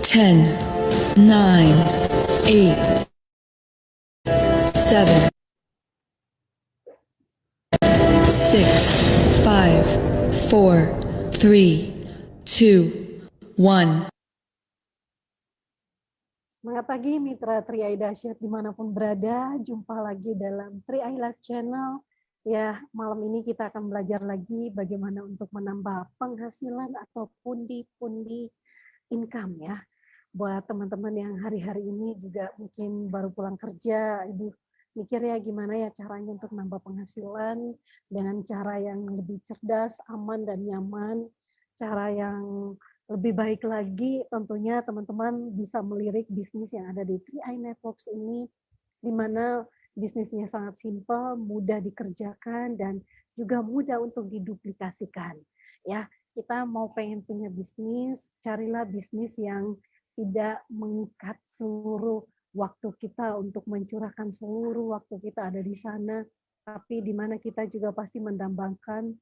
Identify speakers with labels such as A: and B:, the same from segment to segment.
A: 10, 9, 8, 7, 6, 5, 4, 3, 2, 1.
B: Semangat pagi mitra Tri Eye Dahsyat dimanapun berada, jumpa lagi dalam Tri Eye Live Channel. Ya, malam ini kita akan belajar lagi bagaimana untuk menambah penghasilan atau pundi-pundi income ya. Buat teman-teman yang hari-hari ini juga mungkin baru pulang kerja, Ibu mikir ya gimana ya caranya untuk nambah penghasilan dengan cara yang lebih cerdas, aman dan nyaman, cara yang lebih baik lagi tentunya teman-teman bisa melirik bisnis yang ada di 3i Networks ini, di mana bisnisnya sangat simpel, mudah dikerjakan, dan juga mudah untuk diduplikasikan. Ya, kita mau pengen punya bisnis, carilah bisnis yang tidak mengikat seluruh waktu kita untuk mencurahkan seluruh waktu kita ada di sana, tapi di mana kita juga pasti mendambakan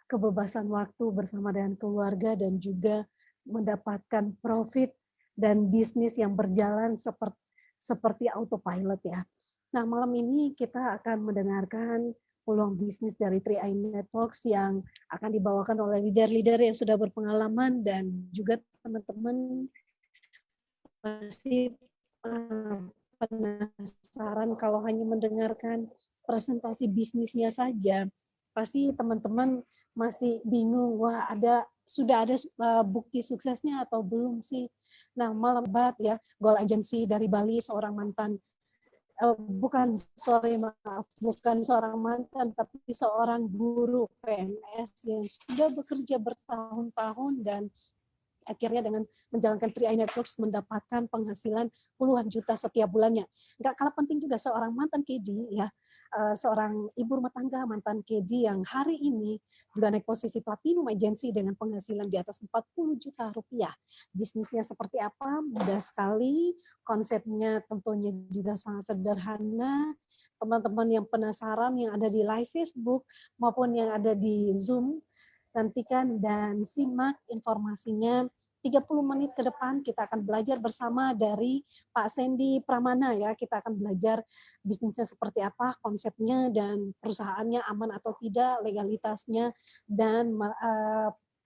B: kebebasan waktu bersama dengan keluarga dan juga mendapatkan profit dan bisnis yang berjalan seperti autopilot ya. Nah, malam ini kita akan mendengarkan peluang bisnis dari 3i Networks yang akan dibawakan oleh leader-leader yang sudah berpengalaman dan juga teman-teman masih penasaran kalau hanya mendengarkan presentasi bisnisnya saja, pasti teman-teman masih bingung, wah sudah ada bukti suksesnya atau belum sih. Nah, malam ya, Goal Agency dari Bali, seorang mantan, bukan seorang mantan, tapi seorang guru PNS yang sudah bekerja bertahun-tahun dan akhirnya dengan menjalankan 3i Networks mendapatkan penghasilan puluhan juta setiap bulannya. Nggak kalah penting juga seorang mantan KD ya, seorang ibu rumah tangga mantan KD yang hari ini juga naik posisi platinum agency dengan penghasilan di atas 40 juta rupiah. Bisnisnya seperti apa? Mudah sekali, konsepnya tentunya juga sangat sederhana. Teman-teman yang penasaran yang ada di live Facebook maupun yang ada di Zoom, nantikan dan simak informasinya. 30 menit ke depan kita akan belajar bersama dari Pak Sandy Pramana ya. Kita akan belajar bisnisnya seperti apa, konsepnya dan perusahaannya aman atau tidak, legalitasnya dan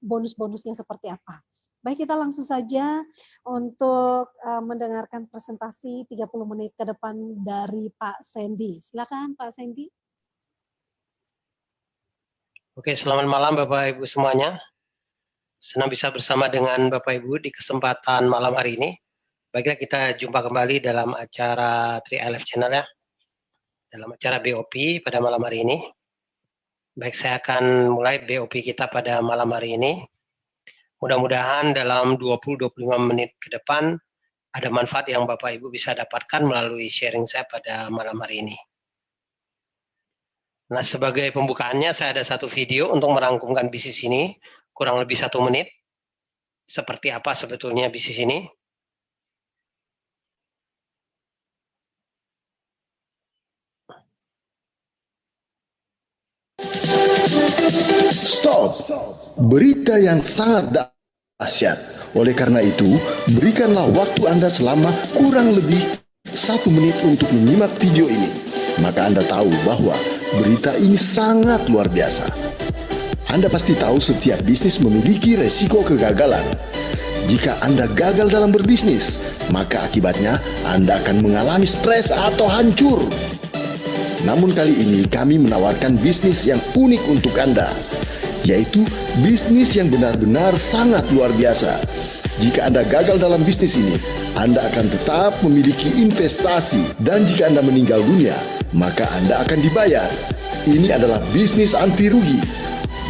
B: bonus-bonusnya seperti apa. Baik, kita langsung saja untuk mendengarkan presentasi 30 menit ke depan dari Pak Sandy. Silakan Pak Sandy.
C: Oke, selamat malam Bapak Ibu semuanya. Senang bisa bersama dengan Bapak Ibu di kesempatan malam hari ini. Baiklah, kita jumpa kembali dalam acara 3i Live Channel ya. Dalam acara BOP pada malam hari ini. Baik, saya akan mulai BOP kita pada malam hari ini. Mudah-mudahan dalam 20-25 menit ke depan ada manfaat yang Bapak Ibu bisa dapatkan melalui sharing saya pada malam hari ini. Nah, sebagai pembukaannya saya ada satu video untuk merangkumkan bisnis ini, kurang lebih 1 menit. Seperti apa sebetulnya bisnis ini?
D: Stop! Berita yang sangat dahsyat. Oleh karena itu, berikanlah waktu Anda selama kurang lebih 1 menit untuk menyimak video ini. Maka Anda tahu bahwa berita ini sangat luar biasa. Anda pasti tahu setiap bisnis memiliki resiko kegagalan. Jika Anda gagal dalam berbisnis, maka akibatnya Anda akan mengalami stres atau hancur. Namun kali ini kami menawarkan bisnis yang unik untuk Anda, yaitu bisnis yang benar-benar sangat luar biasa. Jika Anda gagal dalam bisnis ini, Anda akan tetap memiliki investasi, dan jika Anda meninggal dunia, maka Anda akan dibayar. Ini adalah bisnis anti rugi.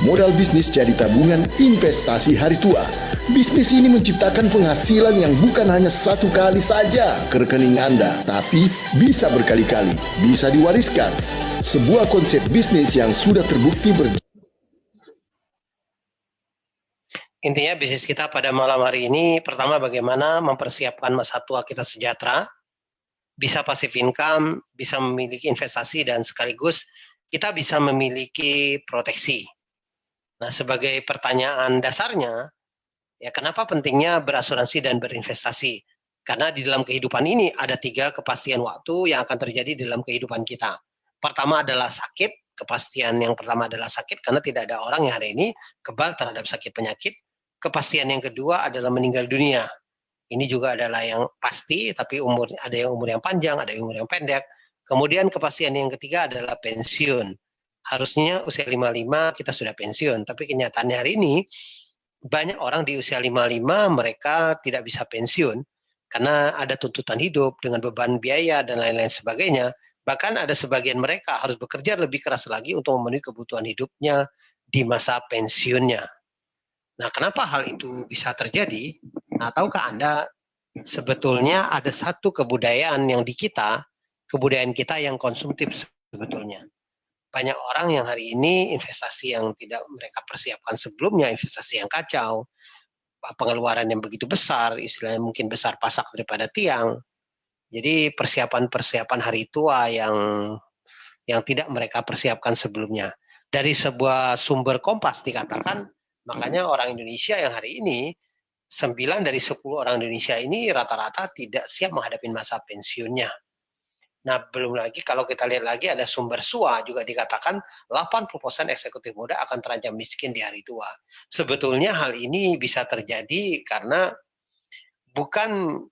D: Modal bisnis jadi tabungan investasi hari tua. Bisnis ini menciptakan penghasilan yang bukan hanya 1 kali saja ke rekening Anda, tapi bisa berkali-kali, bisa diwariskan. Sebuah konsep bisnis yang sudah terbukti
C: Intinya bisnis kita pada malam hari ini, pertama bagaimana mempersiapkan masa tua kita sejahtera, bisa passive income, bisa memiliki investasi, dan sekaligus kita bisa memiliki proteksi. Nah, sebagai pertanyaan dasarnya, Ya, kenapa pentingnya berasuransi dan berinvestasi? Karena di dalam kehidupan ini ada 3 kepastian waktu yang akan terjadi dalam kehidupan kita. Pertama adalah sakit, kepastian yang pertama adalah sakit karena tidak ada orang yang hari ini kebal terhadap sakit penyakit. Kepastian yang kedua adalah meninggal dunia. Ini juga adalah yang pasti, tapi ada yang umur yang panjang, ada yang umur yang pendek. Kemudian kepastian yang ketiga adalah pensiun. Harusnya usia 55 kita sudah pensiun, tapi kenyataannya hari ini banyak orang di usia 55 mereka tidak bisa pensiun karena ada tuntutan hidup dengan beban biaya dan lain-lain sebagainya. Bahkan ada sebagian mereka harus bekerja lebih keras lagi untuk memenuhi kebutuhan hidupnya di masa pensiunnya. Nah, kenapa hal itu bisa terjadi? Nah, tahukah Anda sebetulnya ada satu kebudayaan yang di kita, kebudayaan kita yang konsumtif sebetulnya. Banyak orang yang hari ini investasi yang tidak mereka persiapkan sebelumnya, investasi yang kacau, pengeluaran yang begitu besar, istilahnya mungkin besar pasak daripada tiang. Jadi persiapan-persiapan hari tua yang tidak mereka persiapkan sebelumnya. Dari sebuah sumber Kompas dikatakan, makanya orang Indonesia yang hari ini 9 dari 10 orang Indonesia ini rata-rata tidak siap menghadapi masa pensiunnya. Nah, belum lagi kalau kita lihat lagi ada sumber SUA juga dikatakan 80% eksekutif muda akan terancam miskin di hari tua. Sebetulnya hal ini bisa terjadi karena bukan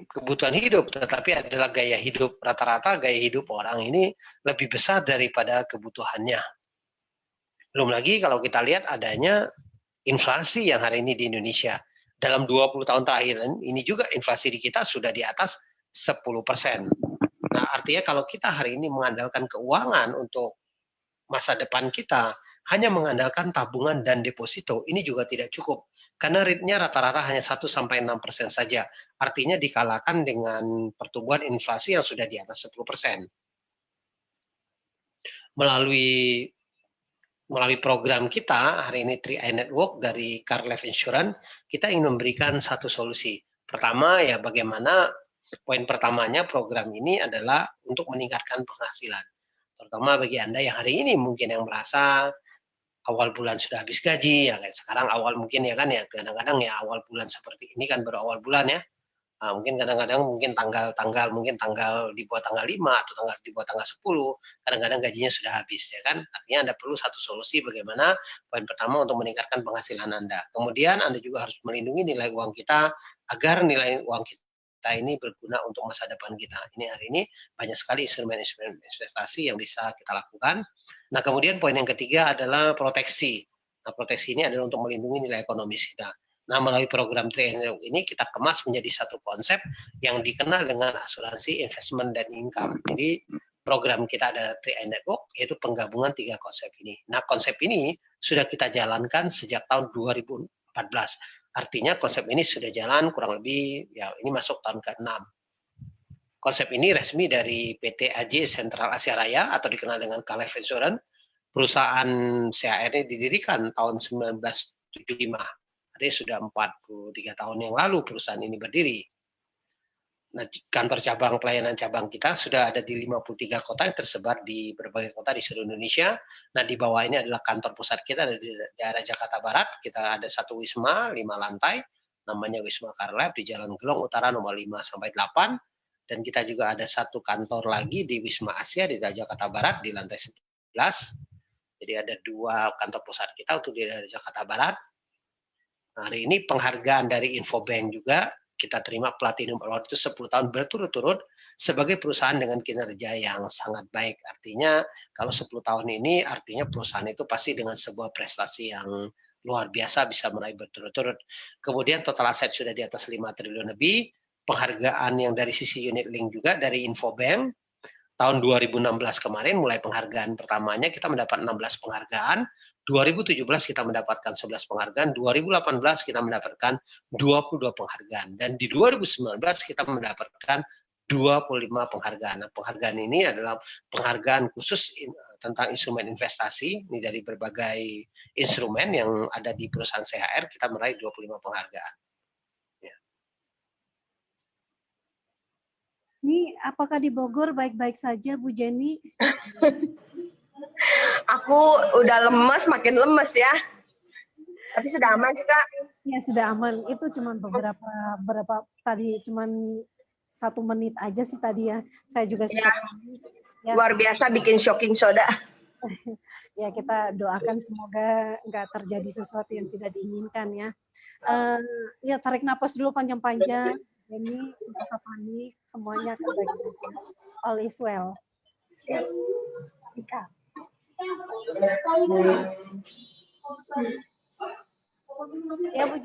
C: kebutuhan hidup, tetapi adalah gaya hidup. Rata-rata gaya hidup orang ini lebih besar daripada kebutuhannya. Belum lagi kalau kita lihat adanya inflasi yang hari ini di Indonesia. Dalam 20 tahun terakhir ini juga inflasi di kita sudah di atas 10%. Nah, artinya kalau kita hari ini mengandalkan keuangan untuk masa depan kita, hanya mengandalkan tabungan dan deposito, ini juga tidak cukup. Karena rate-nya rata-rata hanya 1-6% saja. Artinya dikalahkan dengan pertumbuhan inflasi yang sudah di atas 10%. Melalui program kita, hari ini 3i Network dari Car Life Insurance, kita ingin memberikan satu solusi. Pertama, ya bagaimana poin pertamanya program ini adalah untuk meningkatkan penghasilan. Terutama bagi Anda yang hari ini mungkin yang merasa awal bulan sudah habis gaji, ya kayak sekarang awal mungkin ya kan ya, kadang-kadang ya awal bulan seperti ini kan baru awal bulan ya. Nah, mungkin kadang-kadang mungkin tanggal dibuat tanggal 5 atau dibuat tanggal 10, kadang-kadang gajinya sudah habis ya kan. Artinya Anda perlu satu solusi bagaimana poin pertama untuk meningkatkan penghasilan Anda. Kemudian Anda juga harus melindungi nilai uang kita agar nilai uang kita ini berguna untuk masa depan kita. Ini hari ini banyak sekali instrumen-instrumen investasi yang bisa kita lakukan. Nah, kemudian poin yang ketiga adalah proteksi. Nah, proteksi ini adalah untuk melindungi nilai ekonomis kita. Nah, melalui program 3i Network ini kita kemas menjadi satu konsep yang dikenal dengan asuransi, investment, dan income. Jadi program kita ada 3i Network, yaitu penggabungan 3 konsep ini. Nah, konsep ini sudah kita jalankan sejak tahun 2014. Artinya konsep ini sudah jalan kurang lebih, ya ini masuk tahun ke-6. Konsep ini resmi dari PT AJ Sentral Asia Raya atau dikenal dengan Car Life Insurance. Perusahaan CHR ini didirikan tahun 1975. Sudah 43 tahun yang lalu perusahaan ini berdiri. Nah, kantor cabang pelayanan cabang kita sudah ada di 53 kota yang tersebar di berbagai kota di seluruh Indonesia. Nah, di bawah ini adalah kantor pusat kita di daerah Jakarta Barat. Kita ada satu wisma 5 lantai, namanya Wisma Car Life di Jalan Gelong Utara nomor 5-8. Dan kita juga ada satu kantor lagi di Wisma Asia di daerah Jakarta Barat di lantai 11. Jadi ada 2 kantor pusat kita untuk di daerah Jakarta Barat. Hari ini penghargaan dari Infobank juga, kita terima Platinum Award itu 10 tahun berturut-turut sebagai perusahaan dengan kinerja yang sangat baik. Artinya kalau 10 tahun ini artinya perusahaan itu pasti dengan sebuah prestasi yang luar biasa bisa meraih berturut-turut. Kemudian total aset sudah di atas 5 triliun lebih, penghargaan yang dari sisi unit link juga dari Infobank. Tahun 2016 kemarin mulai penghargaan pertamanya kita mendapat 16 penghargaan, 2017 kita mendapatkan 11 penghargaan, 2018 kita mendapatkan 22 penghargaan, dan di 2019 kita mendapatkan 25 penghargaan. Nah, penghargaan ini adalah penghargaan khusus tentang instrumen investasi, ini dari berbagai instrumen yang ada di perusahaan CHR, kita meraih 25 penghargaan.
B: Ini apakah di Bogor baik-baik saja, Bu Jenny?
E: Aku udah lemes, makin lemes ya. Tapi sudah aman sih Kak.
B: Ya sudah aman. Itu cuma beberapa tadi cuman 1 menit aja sih tadi ya. Saya juga sempat
E: ya. Luar biasa bikin shocking soda.
B: Ya kita doakan semoga nggak terjadi sesuatu yang tidak diinginkan ya. Ya tarik napas dulu panjang-panjang. Ini nggak usah panik, semuanya akan baik-baik. All is well.
E: Ika.
B: Ya Bu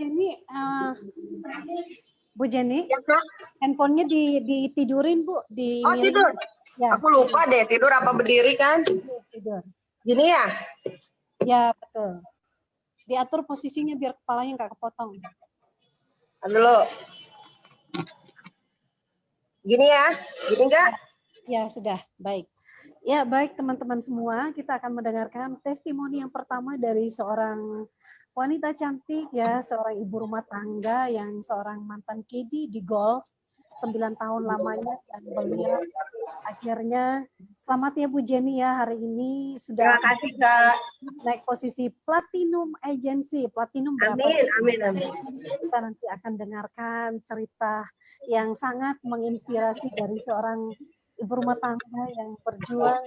B: Jenny,
E: Ya, Kak?
B: handphonenya ditidurin Bu, di
E: Oh tidur?
B: Ya.
E: Aku lupa deh tidur apa berdiri kan?
B: Tidur.
E: Gini ya?
B: Ya betul. Diatur posisinya biar kepalanya nggak kepotong.
E: Dulu. Gini ya? Gini nggak?
B: Ya sudah, baik. Ya baik teman-teman semua, kita akan mendengarkan testimoni yang pertama dari seorang wanita cantik ya, seorang ibu rumah tangga yang seorang mantan kedi di golf 9 tahun lamanya, dan beliau akhirnya selamat ya Bu Jenny ya, hari ini sudah
E: Terima kasih Kak.
B: naik posisi platinum agency. Platinum berapa?
E: Amin.
B: Kita nanti akan dengarkan cerita yang sangat menginspirasi dari seorang ibu rumah tangga yang berjuang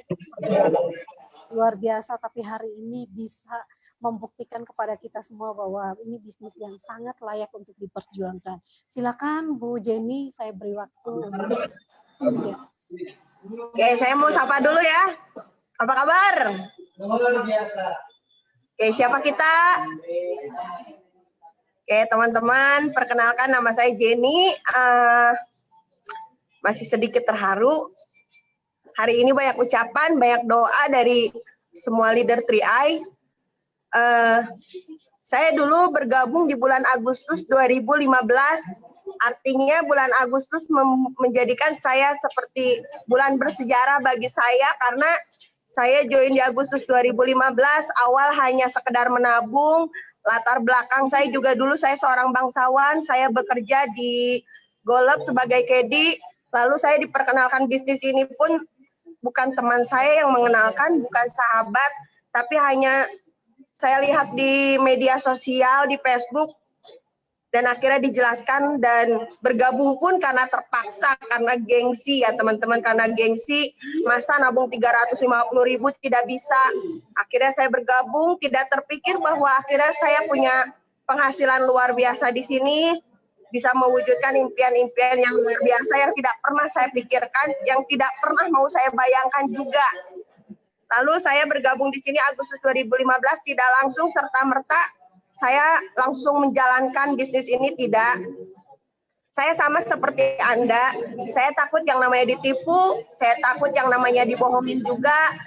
B: luar biasa, tapi hari ini bisa membuktikan kepada kita semua bahwa ini bisnis yang sangat layak untuk diperjuangkan. Silakan Bu Jenny, saya beri waktu. Ya.
E: Oke, saya mau sapa dulu ya. Apa kabar? Luar biasa. Oke, siapa kita? Oke, teman-teman, perkenalkan nama saya Jenny. Masih sedikit terharu. Hari ini banyak ucapan, banyak doa dari semua leader 3i. Saya dulu bergabung di bulan Agustus 2015, artinya bulan Agustus menjadikan saya seperti bulan bersejarah bagi saya, karena saya join di Agustus 2015, awal hanya sekedar menabung, latar belakang saya juga dulu saya seorang bangsawan, saya bekerja di Golub sebagai kedi, lalu saya diperkenalkan bisnis ini pun bukan teman saya yang mengenalkan, bukan sahabat, tapi hanya saya lihat di media sosial, di Facebook, dan akhirnya dijelaskan dan bergabung pun karena terpaksa, karena gengsi ya teman-teman, karena gengsi, masa nabung 350.000 tidak bisa. Akhirnya saya bergabung, tidak terpikir bahwa akhirnya saya punya penghasilan luar biasa di sini, bisa mewujudkan impian-impian yang luar biasa yang tidak pernah saya pikirkan, yang tidak pernah mau saya bayangkan juga. Lalu saya bergabung di sini Agustus 2015, tidak langsung serta-merta saya langsung menjalankan bisnis ini, tidak. Saya sama seperti Anda, saya takut yang namanya ditipu, saya takut yang namanya dibohongin juga.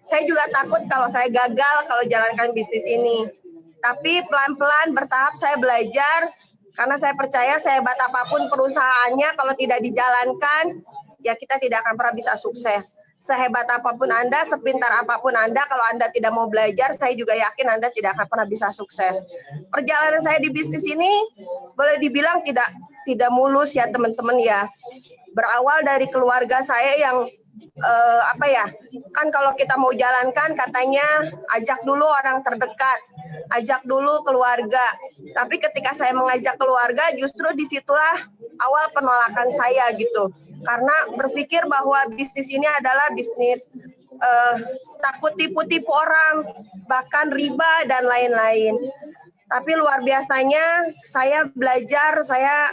E: Saya juga takut kalau saya gagal kalau jalankan bisnis ini. Tapi pelan-pelan bertahap saya belajar, karena saya percaya sehebat apapun perusahaannya, kalau tidak dijalankan, ya kita tidak akan pernah bisa sukses. Sehebat apapun Anda, sepintar apapun Anda, kalau Anda tidak mau belajar, saya juga yakin Anda tidak akan pernah bisa sukses. Perjalanan saya di bisnis ini boleh dibilang tidak mulus ya teman-teman ya. Berawal dari keluarga saya yang kan kalau kita mau jalankan katanya ajak dulu orang terdekat, ajak dulu keluarga. Tapi ketika saya mengajak keluarga, justru disitulah awal penolakan saya gitu. Karena berpikir bahwa bisnis ini adalah bisnis takut tipu-tipu orang, bahkan riba dan lain-lain. Tapi luar biasanya saya belajar, saya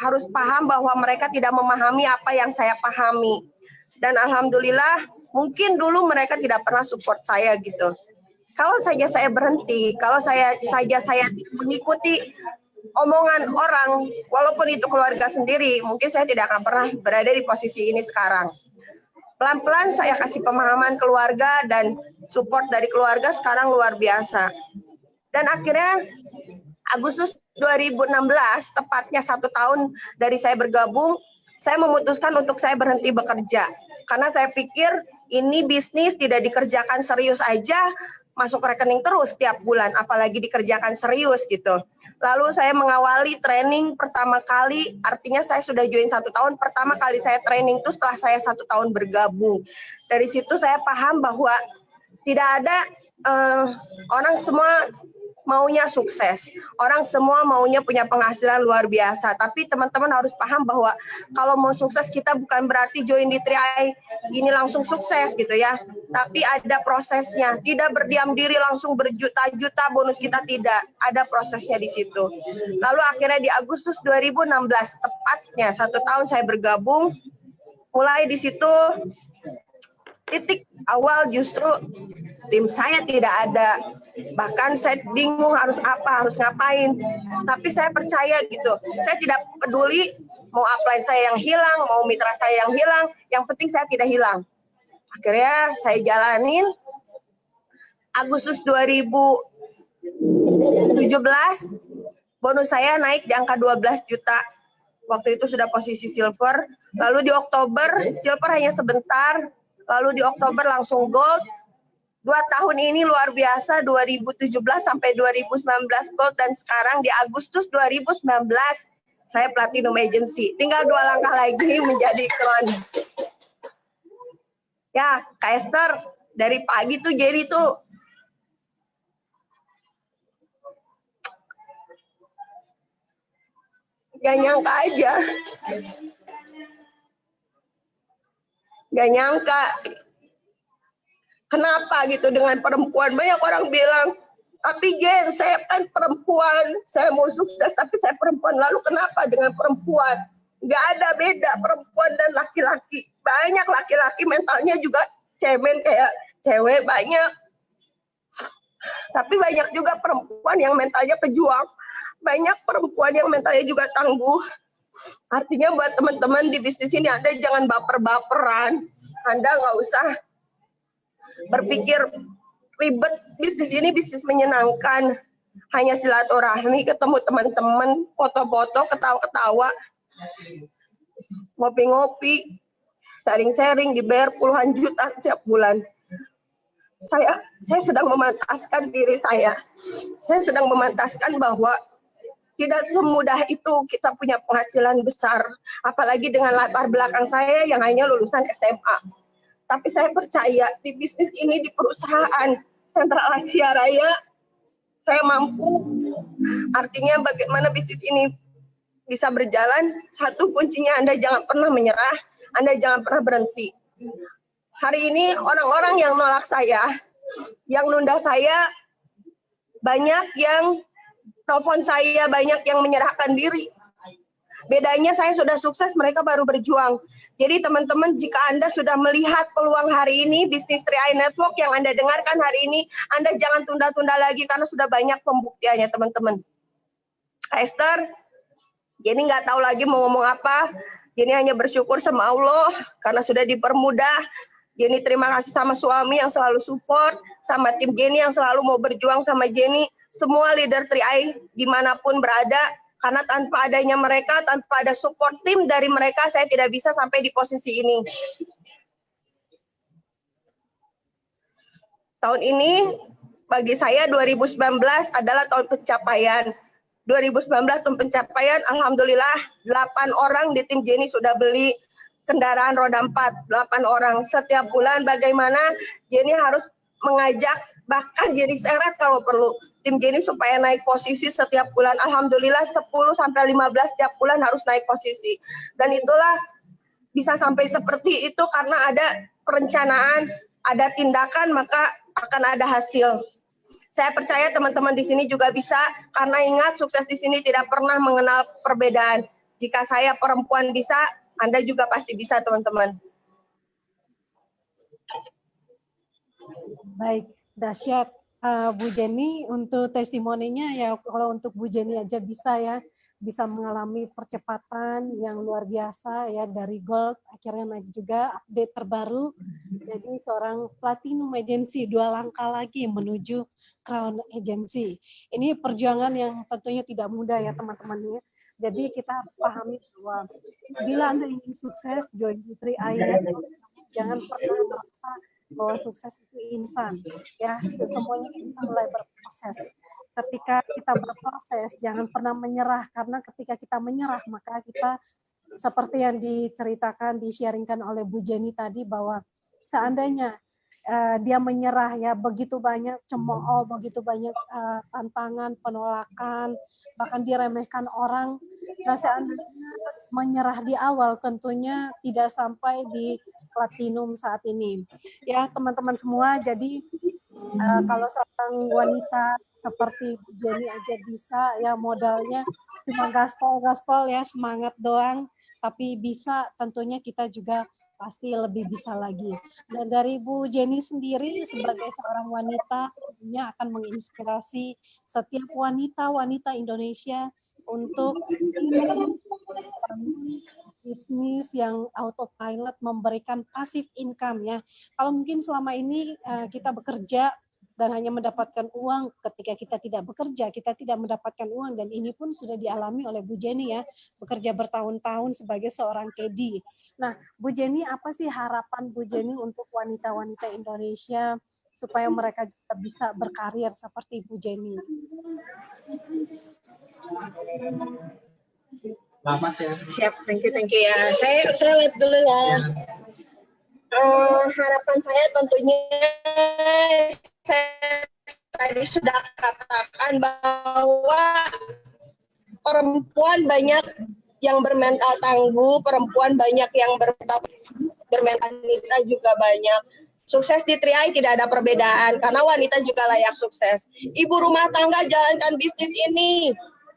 E: harus paham bahwa mereka tidak memahami apa yang saya pahami. Dan alhamdulillah mungkin dulu mereka tidak pernah support saya gitu. Kalau saja saya berhenti, kalau saya mengikuti omongan orang, walaupun itu keluarga sendiri, mungkin saya tidak akan pernah berada di posisi ini sekarang. Pelan-pelan saya kasih pemahaman keluarga dan support dari keluarga sekarang luar biasa. Dan akhirnya Agustus 2016, tepatnya 1 tahun dari saya bergabung, saya memutuskan untuk saya berhenti bekerja. Karena saya pikir ini bisnis tidak dikerjakan serius aja, masuk rekening terus tiap bulan, apalagi dikerjakan serius gitu. Lalu saya mengawali training pertama kali, artinya saya sudah join 1 tahun, pertama kali saya training itu setelah saya 1 tahun bergabung. Dari situ saya paham bahwa tidak ada Orang semua maunya sukses, orang semua maunya punya penghasilan luar biasa. Tapi teman-teman harus paham bahwa kalau mau sukses kita bukan berarti join di 3i gini langsung sukses gitu ya. Tapi ada prosesnya, tidak berdiam diri langsung berjuta-juta bonus kita, tidak. Ada prosesnya di situ. Lalu akhirnya di Agustus 2016, tepatnya 1 tahun saya bergabung, mulai di situ titik awal justru tim saya tidak ada. Bahkan saya bingung harus apa, harus ngapain. Tapi saya percaya gitu. Saya tidak peduli mau upline saya yang hilang, mau mitra saya yang hilang. Yang penting saya tidak hilang. Akhirnya saya jalanin. Agustus 2017, bonus saya naik di angka 12 juta. Waktu itu sudah posisi silver. Lalu di Oktober, silver hanya sebentar. Lalu di Oktober langsung gold. 2 tahun ini luar biasa, 2017 sampai 2019 gold, dan sekarang di Agustus 2019 saya platinum agency. Tinggal 2 langkah lagi menjadi crown. Ya, Kak Esther, dari pagi tuh jadi tuh gak nyangka aja. Gak nyangka. Kenapa gitu dengan perempuan? Banyak orang bilang, tapi Jen, saya kan perempuan, saya mau sukses, tapi saya perempuan. Lalu kenapa dengan perempuan? Nggak ada beda perempuan dan laki-laki. Banyak laki-laki mentalnya juga cemen kayak cewek banyak. Tapi banyak juga perempuan yang mentalnya pejuang. Banyak perempuan yang mentalnya juga tangguh. Artinya buat teman-teman di bisnis ini, Anda jangan baper-baperan. Anda nggak usah berpikir ribet. Bisnis ini bisnis menyenangkan, hanya silaturahmi, ketemu teman-teman, foto-foto, ketawa-ketawa, ngopi-ngopi, sharing-sharing, dibayar puluhan juta setiap bulan. Saya sedang memantaskan diri saya sedang memantaskan bahwa tidak semudah itu kita punya penghasilan besar, apalagi dengan latar belakang saya yang hanya lulusan SMA. Tapi saya percaya di bisnis ini, di perusahaan Sentral Asia Raya, saya mampu. Artinya bagaimana bisnis ini bisa berjalan, satu kuncinya Anda jangan pernah menyerah, Anda jangan pernah berhenti. Hari ini orang-orang yang nolak saya, yang nunda saya, banyak yang telepon saya, banyak yang menyerahkan diri. Bedanya saya sudah sukses, mereka baru berjuang. Jadi teman-teman, jika Anda sudah melihat peluang hari ini, bisnis 3i Network yang Anda dengarkan hari ini, Anda jangan tunda-tunda lagi karena sudah banyak pembuktiannya teman-teman. Esther, Jenny nggak tahu lagi mau ngomong apa. Jenny hanya bersyukur sama Allah karena sudah dipermudah. Jenny terima kasih sama suami yang selalu support, sama tim Jenny yang selalu mau berjuang sama Jenny. Semua leader 3i dimanapun berada, karena tanpa adanya mereka, tanpa ada support tim dari mereka, saya tidak bisa sampai di posisi ini. Tahun ini, bagi saya 2019 adalah tahun pencapaian. 2019 tahun pencapaian, alhamdulillah 8 orang di tim Jenny sudah beli kendaraan roda 4, 8 orang. Setiap bulan bagaimana Jenny harus mengajak, bahkan Jenny seret kalau perlu, tim Jenny supaya naik posisi setiap bulan. Alhamdulillah 10-15 setiap bulan harus naik posisi. Dan itulah bisa sampai seperti itu karena ada perencanaan, ada tindakan, maka akan ada hasil. Saya percaya teman-teman di sini juga bisa, karena ingat sukses di sini tidak pernah mengenal perbedaan. Jika saya perempuan bisa, Anda juga pasti bisa teman-teman.
B: Baik, dahsyat. Bu Jenny, untuk testimoninya ya, kalau untuk Bu Jenny aja bisa mengalami percepatan yang luar biasa ya, dari gold akhirnya naik juga, update terbaru jadi seorang platinum agency, 2 langkah lagi menuju crown agency. Ini perjuangan yang tentunya tidak mudah ya teman-teman ya. Jadi kita harus pahami bahwa bila Anda ingin sukses, join di 3i Network, jangan pernah merasa bahwa sukses itu instan ya, semuanya kita mulai berproses. Ketika kita berproses, jangan pernah menyerah, karena ketika kita menyerah maka kita seperti yang diceritakan, di-sharingkan oleh Bu Jenny tadi, bahwa seandainya dia menyerah ya, begitu banyak cemooh, begitu banyak tantangan, penolakan, bahkan diremehkan orang. Nah, seandainya menyerah di awal tentunya tidak sampai di platinum saat ini. Ya, teman-teman semua, jadi kalau seorang wanita seperti Bu Jenny aja bisa, ya modalnya cuma gaspol ya, semangat doang, tapi bisa, tentunya kita juga pasti lebih bisa lagi. Dan dari Bu Jenny sendiri sebagai seorang wanita tentunya akan menginspirasi setiap wanita-wanita Indonesia untuk bisnis yang autopilot memberikan passive income ya. Kalau mungkin selama ini kita bekerja dan hanya mendapatkan uang, ketika kita tidak bekerja, kita tidak mendapatkan uang, dan ini pun sudah dialami oleh Bu Jenny ya, bekerja bertahun-tahun sebagai seorang kedi. Nah, Bu Jenny, apa sih harapan Bu Jenny untuk wanita-wanita Indonesia supaya mereka juga bisa berkarir seperti Bu Jenny?
E: Siap, thank you ya. Saya lihat dulu ya. Harapan saya tentunya saya tadi sudah katakan bahwa perempuan banyak yang bermental tangguh, perempuan banyak yang bermental wanita juga banyak. Sukses di Triai tidak ada perbedaan karena wanita juga layak sukses. Ibu rumah tangga jalankan bisnis ini.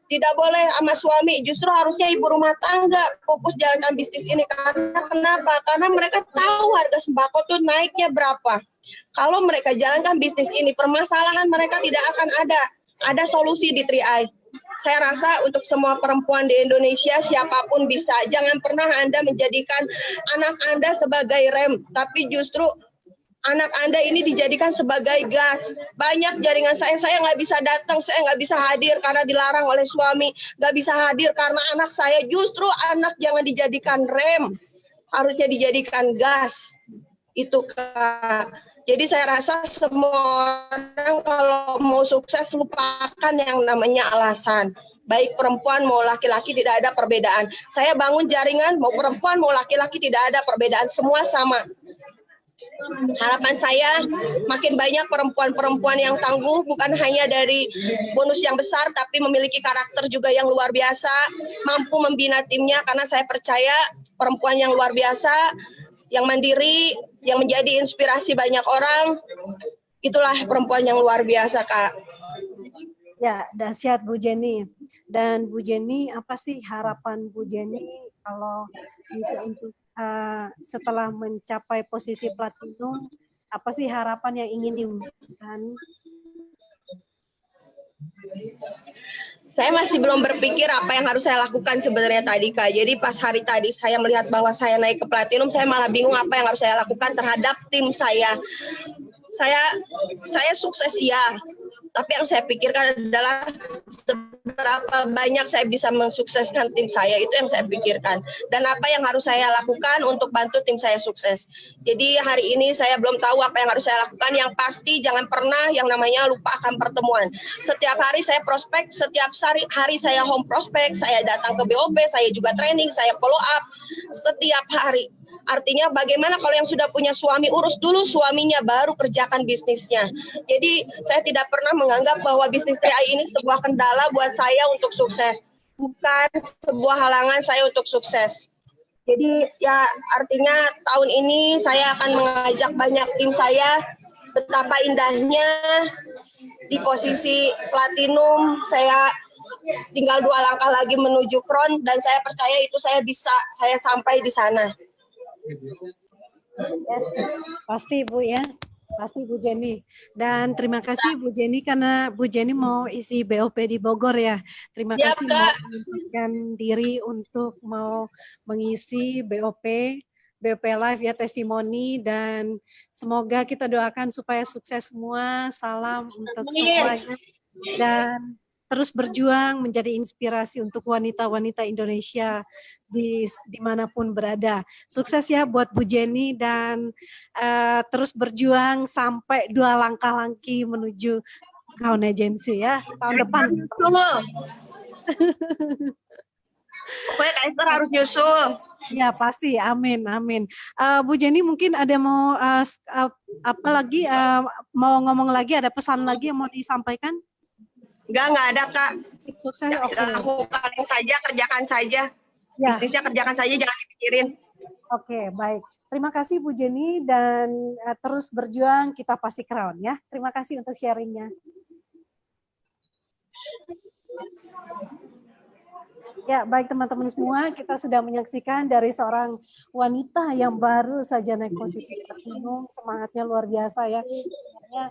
E: Tidak boleh sama suami, justru harusnya ibu rumah tangga fokus jalankan bisnis ini. Karena kenapa? Karena mereka tahu harga sembako tuh naiknya berapa. Kalau mereka jalankan bisnis ini, permasalahan mereka tidak akan ada. Ada solusi di Triai. Saya rasa untuk semua perempuan di Indonesia, siapapun bisa. Jangan pernah Anda menjadikan anak Anda sebagai rem, tapi justru anak Anda ini dijadikan sebagai gas. Banyak jaringan saya nggak bisa datang, saya nggak bisa hadir karena dilarang oleh suami, nggak bisa hadir karena anak saya. Justru anak jangan dijadikan rem, harusnya dijadikan gas. Itu Kak. Jadi saya rasa semua orang kalau mau sukses lupakan yang namanya alasan. Baik perempuan mau laki-laki tidak ada perbedaan. Saya bangun jaringan mau perempuan mau laki-laki tidak ada perbedaan, semua sama. Harapan saya makin banyak perempuan-perempuan yang tangguh, bukan hanya dari bonus yang besar, tapi memiliki karakter juga yang luar biasa, mampu membina timnya, karena saya percaya perempuan yang luar biasa, yang mandiri, yang menjadi inspirasi banyak orang, itulah perempuan yang luar biasa, Kak.
B: Ya, dahsyat Bu Jenny. Dan Bu Jenny, apa sih harapan Bu Jenny kalau bisa untuk setelah mencapai posisi platinum, apa sih harapan yang ingin diwujudkan?
E: Saya masih belum berpikir apa yang harus saya lakukan sebenarnya tadi, Kak. Jadi pas hari tadi saya melihat bahwa saya naik ke platinum, saya malah bingung apa yang harus saya lakukan terhadap tim saya. Saya sukses ya, tapi yang saya pikirkan adalah seberapa banyak saya bisa mensukseskan tim saya, itu yang saya pikirkan. Dan apa yang harus saya lakukan untuk bantu tim saya sukses. Jadi hari ini saya belum tahu apa yang harus saya lakukan. Yang pasti jangan pernah yang namanya lupa akan pertemuan. Setiap hari saya prospek, setiap hari saya home prospek, saya datang ke BOP, saya juga training, saya follow up setiap hari. Artinya bagaimana kalau yang sudah punya suami, urus dulu suaminya, baru kerjakan bisnisnya. Jadi saya tidak pernah menganggap bahwa bisnis TI ini sebuah kendala buat saya untuk sukses. Bukan sebuah halangan saya untuk sukses. Jadi ya artinya tahun ini saya akan mengajak banyak tim saya, betapa indahnya di posisi platinum, saya tinggal 2 langkah lagi menuju crown, dan saya percaya itu saya sampai di sana.
B: Yes, pasti Bu ya, pasti Bu Jenny. Dan terima kasih Bu Jenny karena Bu Jenny mau isi BOP di Bogor ya. Terima
E: Siap,
B: kasih
E: Kak.
B: mau menyempatkan diri untuk mau mengisi BOP Live ya, testimoni, dan semoga kita doakan supaya sukses semua. Salam untuk semuanya dan terus berjuang menjadi inspirasi untuk wanita-wanita Indonesia dimanapun berada. Sukses ya buat Bu Jenny dan terus berjuang sampai 2 langkah lagi menuju Crown Agency ya tahun depan.
E: Pokoknya Kak Esther harus nyusul.
B: Ya pasti, amin, amin. Bu Jenny mungkin ada mau apa lagi, mau ngomong lagi, ada pesan lagi yang mau disampaikan?
E: Nggak ada Kak.
B: Sukses, oke.
E: Lakukan saja, kerjakan saja.
B: Ya.
E: Bisnisnya kerjakan saja, jangan dipikirin.
B: Oke, baik. Terima kasih Bu Jenny dan terus berjuang, kita pasti crown ya. Terima kasih untuk sharingnya. Ya, baik teman-teman semua, kita sudah menyaksikan dari seorang wanita yang baru saja naik posisi platinum, semangatnya luar biasa ya. Sebenarnya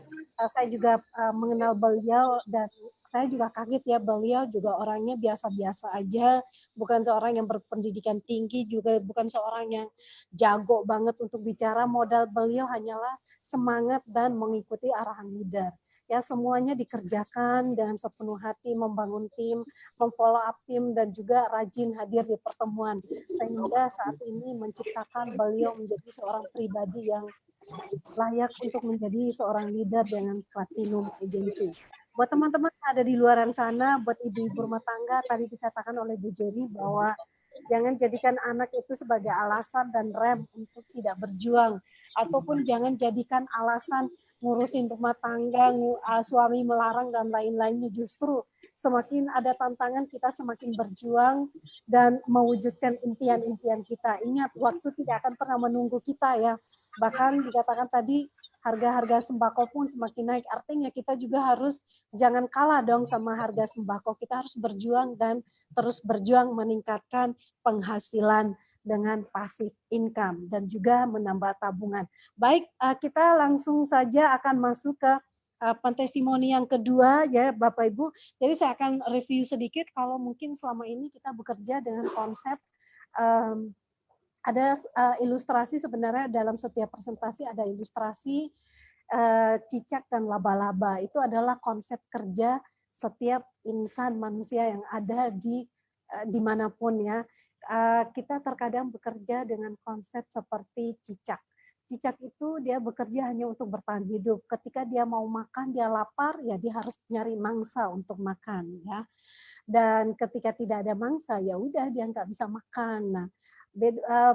B: saya juga mengenal beliau dan saya juga kaget ya, beliau juga orangnya biasa-biasa aja, bukan seorang yang berpendidikan tinggi, juga bukan seorang yang jago banget untuk bicara, modal beliau hanyalah semangat dan mengikuti arahan leader. Ya, semuanya dikerjakan dengan sepenuh hati, membangun tim, memfollow up tim, dan juga rajin hadir di pertemuan. Sehingga saat ini menciptakan beliau menjadi seorang pribadi yang layak untuk menjadi seorang leader dengan Platinum Agency. Buat teman-teman yang ada di luar sana, buat ibu-ibu rumah tangga, tadi dikatakan oleh Bu Jenny bahwa jangan jadikan anak itu sebagai alasan dan rem untuk tidak berjuang, ataupun jangan jadikan alasan ngurusin rumah tangga, suami melarang dan lain-lainnya. Justru semakin ada tantangan, kita semakin berjuang dan mewujudkan impian-impian kita. Ingat, waktu tidak akan pernah menunggu kita ya. Bahkan dikatakan tadi, harga-harga sembako pun semakin naik. Artinya kita juga harus jangan kalah dong sama harga sembako. Kita harus berjuang dan terus berjuang meningkatkan penghasilan dengan passive income dan juga menambah tabungan. Baik, kita langsung saja akan masuk ke testimoni yang kedua ya Bapak Ibu. Jadi saya akan review sedikit kalau mungkin selama ini kita bekerja dengan konsep ada ilustrasi, sebenarnya dalam setiap presentasi ada ilustrasi cicak dan laba-laba. Itu adalah konsep kerja setiap insan manusia yang ada di dimanapun ya. Kita terkadang bekerja dengan konsep seperti cicak. Cicak itu dia bekerja hanya untuk bertahan hidup. Ketika dia mau makan, dia lapar, ya dia harus nyari mangsa untuk makan ya. Dan ketika tidak ada mangsa, ya udah dia nggak bisa makan. Nah,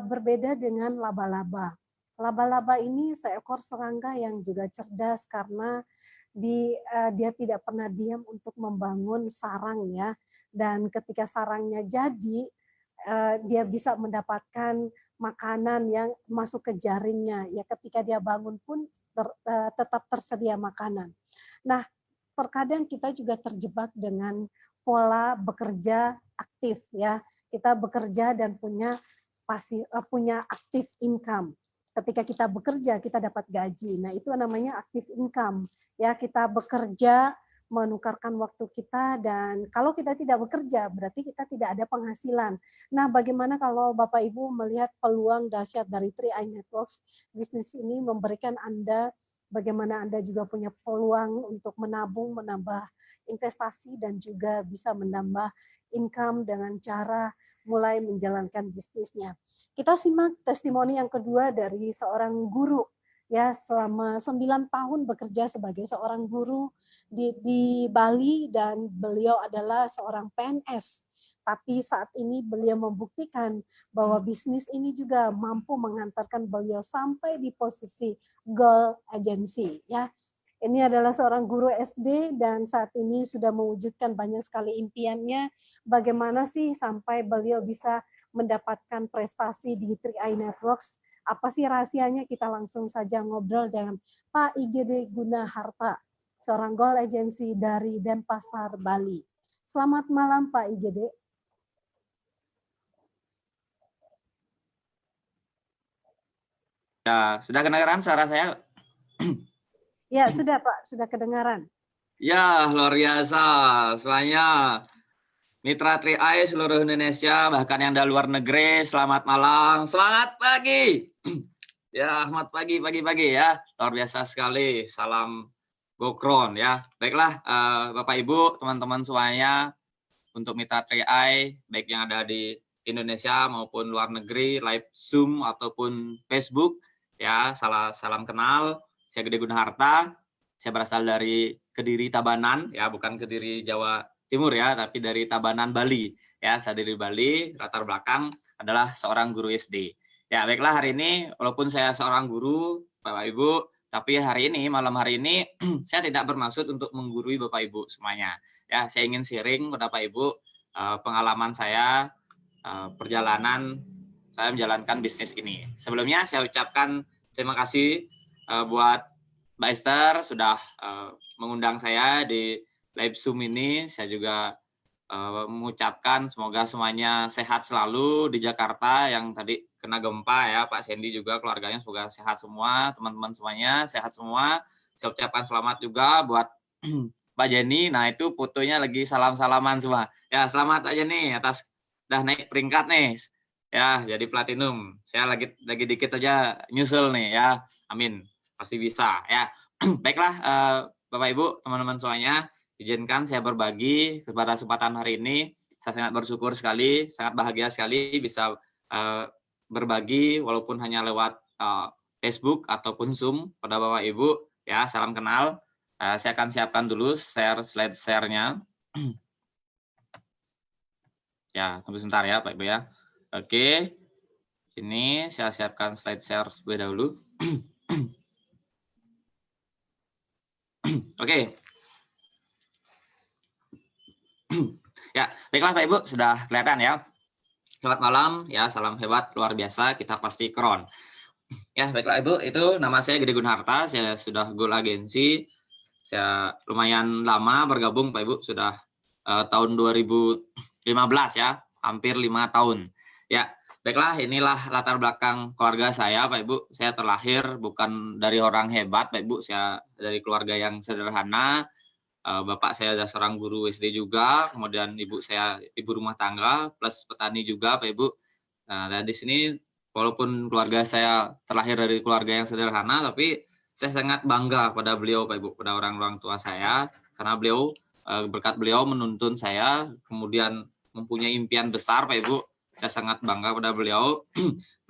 B: berbeda dengan laba-laba. Laba-laba ini seekor serangga yang juga cerdas karena dia tidak pernah diam untuk membangun sarang ya. Dan ketika sarangnya jadi, dia bisa mendapatkan makanan yang masuk ke jaringnya. Ya, ketika dia bangun pun tetap tersedia makanan. Nah, terkadang kita juga terjebak dengan pola bekerja aktif ya. Kita bekerja dan punya active income. Ketika kita bekerja, kita dapat gaji. Nah, itu namanya active income. Ya, kita bekerja menukarkan waktu kita, dan kalau kita tidak bekerja berarti kita tidak ada penghasilan. Nah, bagaimana kalau Bapak Ibu melihat peluang dahsyat dari 3i Networks? Bisnis ini memberikan Anda bagaimana Anda juga punya peluang untuk menabung, menambah investasi, dan juga bisa menambah income dengan cara mulai menjalankan bisnisnya. Kita simak testimoni yang kedua dari seorang guru ya, selama 9 tahun bekerja sebagai seorang guru di Bali, dan beliau adalah seorang PNS. Tapi saat ini beliau membuktikan bahwa bisnis ini juga mampu mengantarkan beliau sampai di posisi goal agency ya. Ini adalah seorang guru SD dan saat ini sudah mewujudkan banyak sekali impiannya. Bagaimana sih sampai beliau bisa mendapatkan prestasi di 3i Networks? Apa sih rahasianya? Kita langsung saja ngobrol dengan Pak IGD Gunaharta, seorang goal agency dari Denpasar, Bali. Selamat malam Pak IGD.
F: Ya, sudah kedengaran suara saya?
B: Ya, sudah Pak, sudah kedengaran.
F: Ya, luar biasa. Semuanya mitra 3i seluruh Indonesia, bahkan yang dari luar negeri, selamat malam, semangat pagi. Ya, selamat pagi ya. Luar biasa sekali. Salam Gokron ya. Baiklah, Bapak Ibu, teman-teman semuanya, untuk mitra 3i, baik yang ada di Indonesia maupun luar negeri, live Zoom ataupun Facebook, ya, salam kenal. Saya Gede Gunaharta. Saya berasal dari Kediri Tabanan, ya, bukan Kediri Jawa Timur ya, tapi dari Tabanan, Bali. Ya, saya dari Bali, latar belakang adalah seorang guru SD. Ya, baiklah, hari ini walaupun saya seorang guru, Bapak Ibu, tapi malam hari ini saya tidak bermaksud untuk menggurui Bapak Ibu semuanya. Ya, saya ingin sharing kepada Bapak Ibu pengalaman saya, perjalanan saya menjalankan bisnis ini. Sebelumnya saya ucapkan terima kasih buat Mbak Esther sudah mengundang saya di live Zoom ini. Saya juga mengucapkan semoga semuanya sehat selalu di Jakarta yang tadi kena gempa ya, Pak Sandy juga keluarganya semoga sehat semua, teman-teman semuanya sehat semua. Saya ucapkan selamat juga buat Mbak Jenny. Nah, itu fotonya lagi salam-salaman semua. Ya, selamat aja nih atas udah naik peringkat nih. Ya, jadi platinum. Saya lagi dikit aja nyusul nih ya. Amin. Pasti bisa ya. Baiklah Bapak Ibu, teman-teman semuanya, izinkan saya berbagi pada kesempatan hari ini. Saya sangat bersyukur sekali, sangat bahagia sekali bisa berbagi walaupun hanya lewat Facebook ataupun Zoom pada Bapak Ibu. Ya, salam kenal. Saya akan siapkan dulu slide share-nya. Ya, tunggu sebentar ya Pak Ibu ya. Oke. Ini saya siapkan slide share terlebih dahulu. Oke. Ya, baiklah Pak Ibu, sudah kelihatan ya. Selamat malam, ya salam hebat, luar biasa, kita pasti keren. Ya, baiklah Ibu, itu nama saya Gede Gunharta, saya sudah goal agensi. Saya lumayan lama bergabung Pak Ibu, sudah tahun 2015 ya, hampir 5 tahun. Ya, baiklah, inilah latar belakang keluarga saya Pak Ibu. Saya terlahir bukan dari orang hebat Pak Ibu, saya dari keluarga yang sederhana. Bapak saya adalah seorang guru SD juga, kemudian ibu saya ibu rumah tangga plus petani juga Pak Ibu. Nah, dan di sini walaupun keluarga saya terlahir dari keluarga yang sederhana, tapi saya sangat bangga pada beliau Pak Ibu, pada orang tua saya, karena beliau berkat beliau menuntun saya, kemudian mempunyai impian besar Pak Ibu. Saya sangat bangga pada beliau.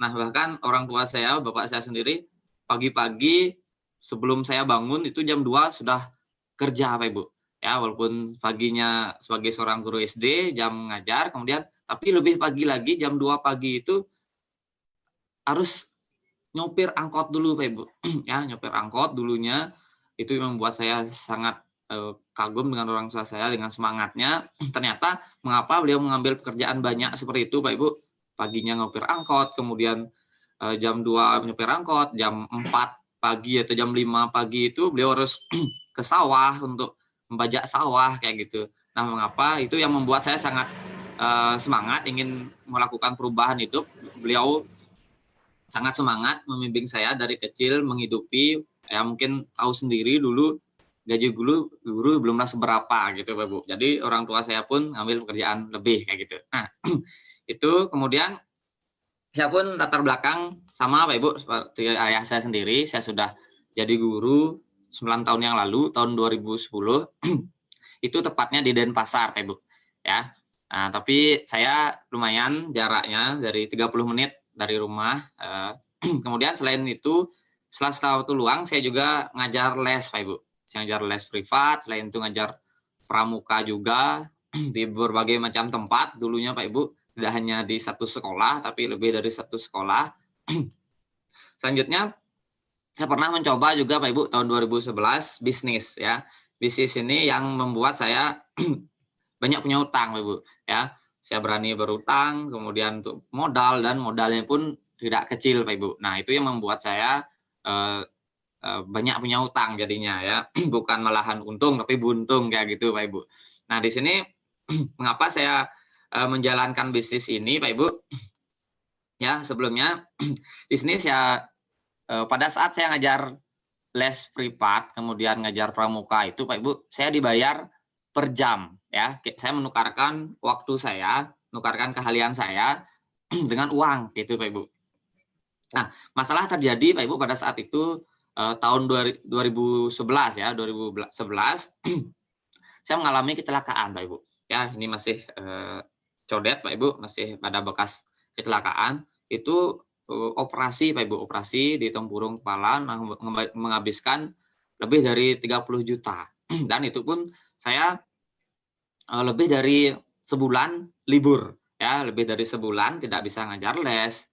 F: Nah, bahkan orang tua saya, bapak saya sendiri, pagi-pagi sebelum saya bangun itu jam 2 sudah kerja Pak Ibu. Ya, walaupun paginya sebagai seorang guru SD, jam ngajar, kemudian tapi lebih pagi lagi jam 2 pagi itu harus nyopir angkot dulu Pak Ibu. Ya, nyopir angkot dulunya itu membuat saya sangat kagum dengan orang tua saya, dengan semangatnya. Ternyata mengapa beliau mengambil pekerjaan banyak seperti itu Pak Ibu. Paginya nyopir angkot, kemudian jam 2 nyopir angkot, jam 4 pagi atau jam 5 pagi itu beliau harus ke sawah untuk membajak sawah kayak gitu. Nah, mengapa itu yang membuat saya sangat semangat ingin melakukan perubahan hidup. Beliau sangat semangat membimbing saya dari kecil menghidupi, ya mungkin tahu sendiri dulu gaji guru belumlah seberapa gitu Pak Bu. Jadi orang tua saya pun ngambil pekerjaan lebih kayak gitu. Nah, itu kemudian saya pun latar belakang sama Pak Ibu seperti ayah saya sendiri. Saya sudah jadi guru 9 tahun yang lalu, tahun 2010. Itu tepatnya di Denpasar Pak Ibu. Ya. Nah, tapi saya lumayan jaraknya dari 30 menit dari rumah. Kemudian selain itu, setelah waktu luang saya juga ngajar les Pak Ibu. Saya ngajar les privat, selain itu ngajar pramuka juga di berbagai macam tempat dulunya Pak Ibu. Tidak hanya di satu sekolah, tapi lebih dari satu sekolah. Selanjutnya, saya pernah mencoba juga Pak Ibu tahun 2011 bisnis ya. Bisnis ini yang membuat saya banyak punya utang Pak Ibu ya. Saya berani berutang, kemudian untuk modal, dan modalnya pun tidak kecil Pak Ibu. Nah, itu yang membuat saya banyak punya utang jadinya ya. Bukan malahan untung tapi buntung kayak gitu Pak Ibu. Nah, di sini mengapa saya menjalankan bisnis ini Pak Ibu? Ya, sebelumnya di sini saya pada saat saya ngajar les privat, kemudian ngajar pramuka itu Pak Ibu, saya dibayar per jam ya. Saya menukarkan waktu saya, menukarkan keahlian saya dengan uang gitu Pak Ibu. Nah, masalah terjadi Pak Ibu pada saat itu tahun 2011 ya, 2011 saya mengalami kecelakaan Pak Ibu. Ya, ini masih codet Pak Ibu, masih pada bekas kecelakaan. Itu operasi Pak Ibu, operasi di tempurung kepala menghabiskan lebih dari 30 juta. Dan itu pun saya lebih dari sebulan libur, ya, lebih dari sebulan tidak bisa ngajar les,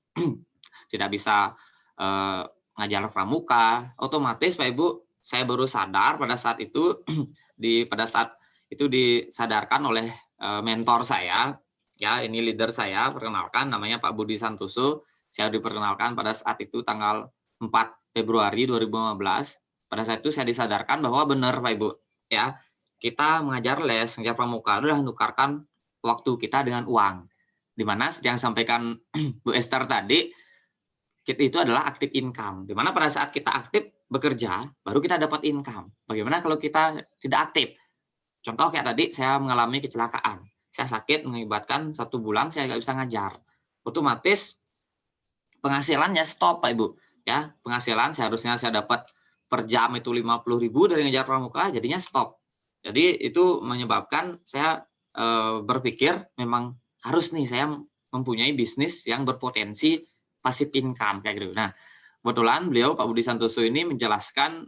F: tidak bisa ngajar pramuka. Otomatis Pak Ibu, saya baru sadar pada saat itu disadarkan oleh mentor saya, ya, ini leader saya, perkenalkan namanya Pak Budi Santoso. Saya diperkenalkan pada saat itu tanggal 4 Februari 2015. Pada saat itu saya disadarkan bahwa benar Pak Ibu, ya, kita mengajar les, ngajar pramuka adalah menukarkan waktu kita dengan uang. Dimana seperti yang sampaikan Bu Esther tadi, itu adalah active income. Dimana pada saat kita aktif bekerja, baru kita dapat income. Bagaimana kalau kita tidak aktif? Contoh kayak tadi, saya mengalami kecelakaan. Saya sakit mengakibatkan 1 bulan saya nggak bisa ngajar. Otomatis penghasilannya stop Pak Ibu. Ya, penghasilan seharusnya saya dapat per jam itu 50.000 dari ngajar pramuka, jadinya stop. Jadi itu menyebabkan saya berpikir memang harus nih saya mempunyai bisnis yang berpotensi passive income kayak gitu. Nah, kebetulan beliau Pak Budi Santoso ini menjelaskan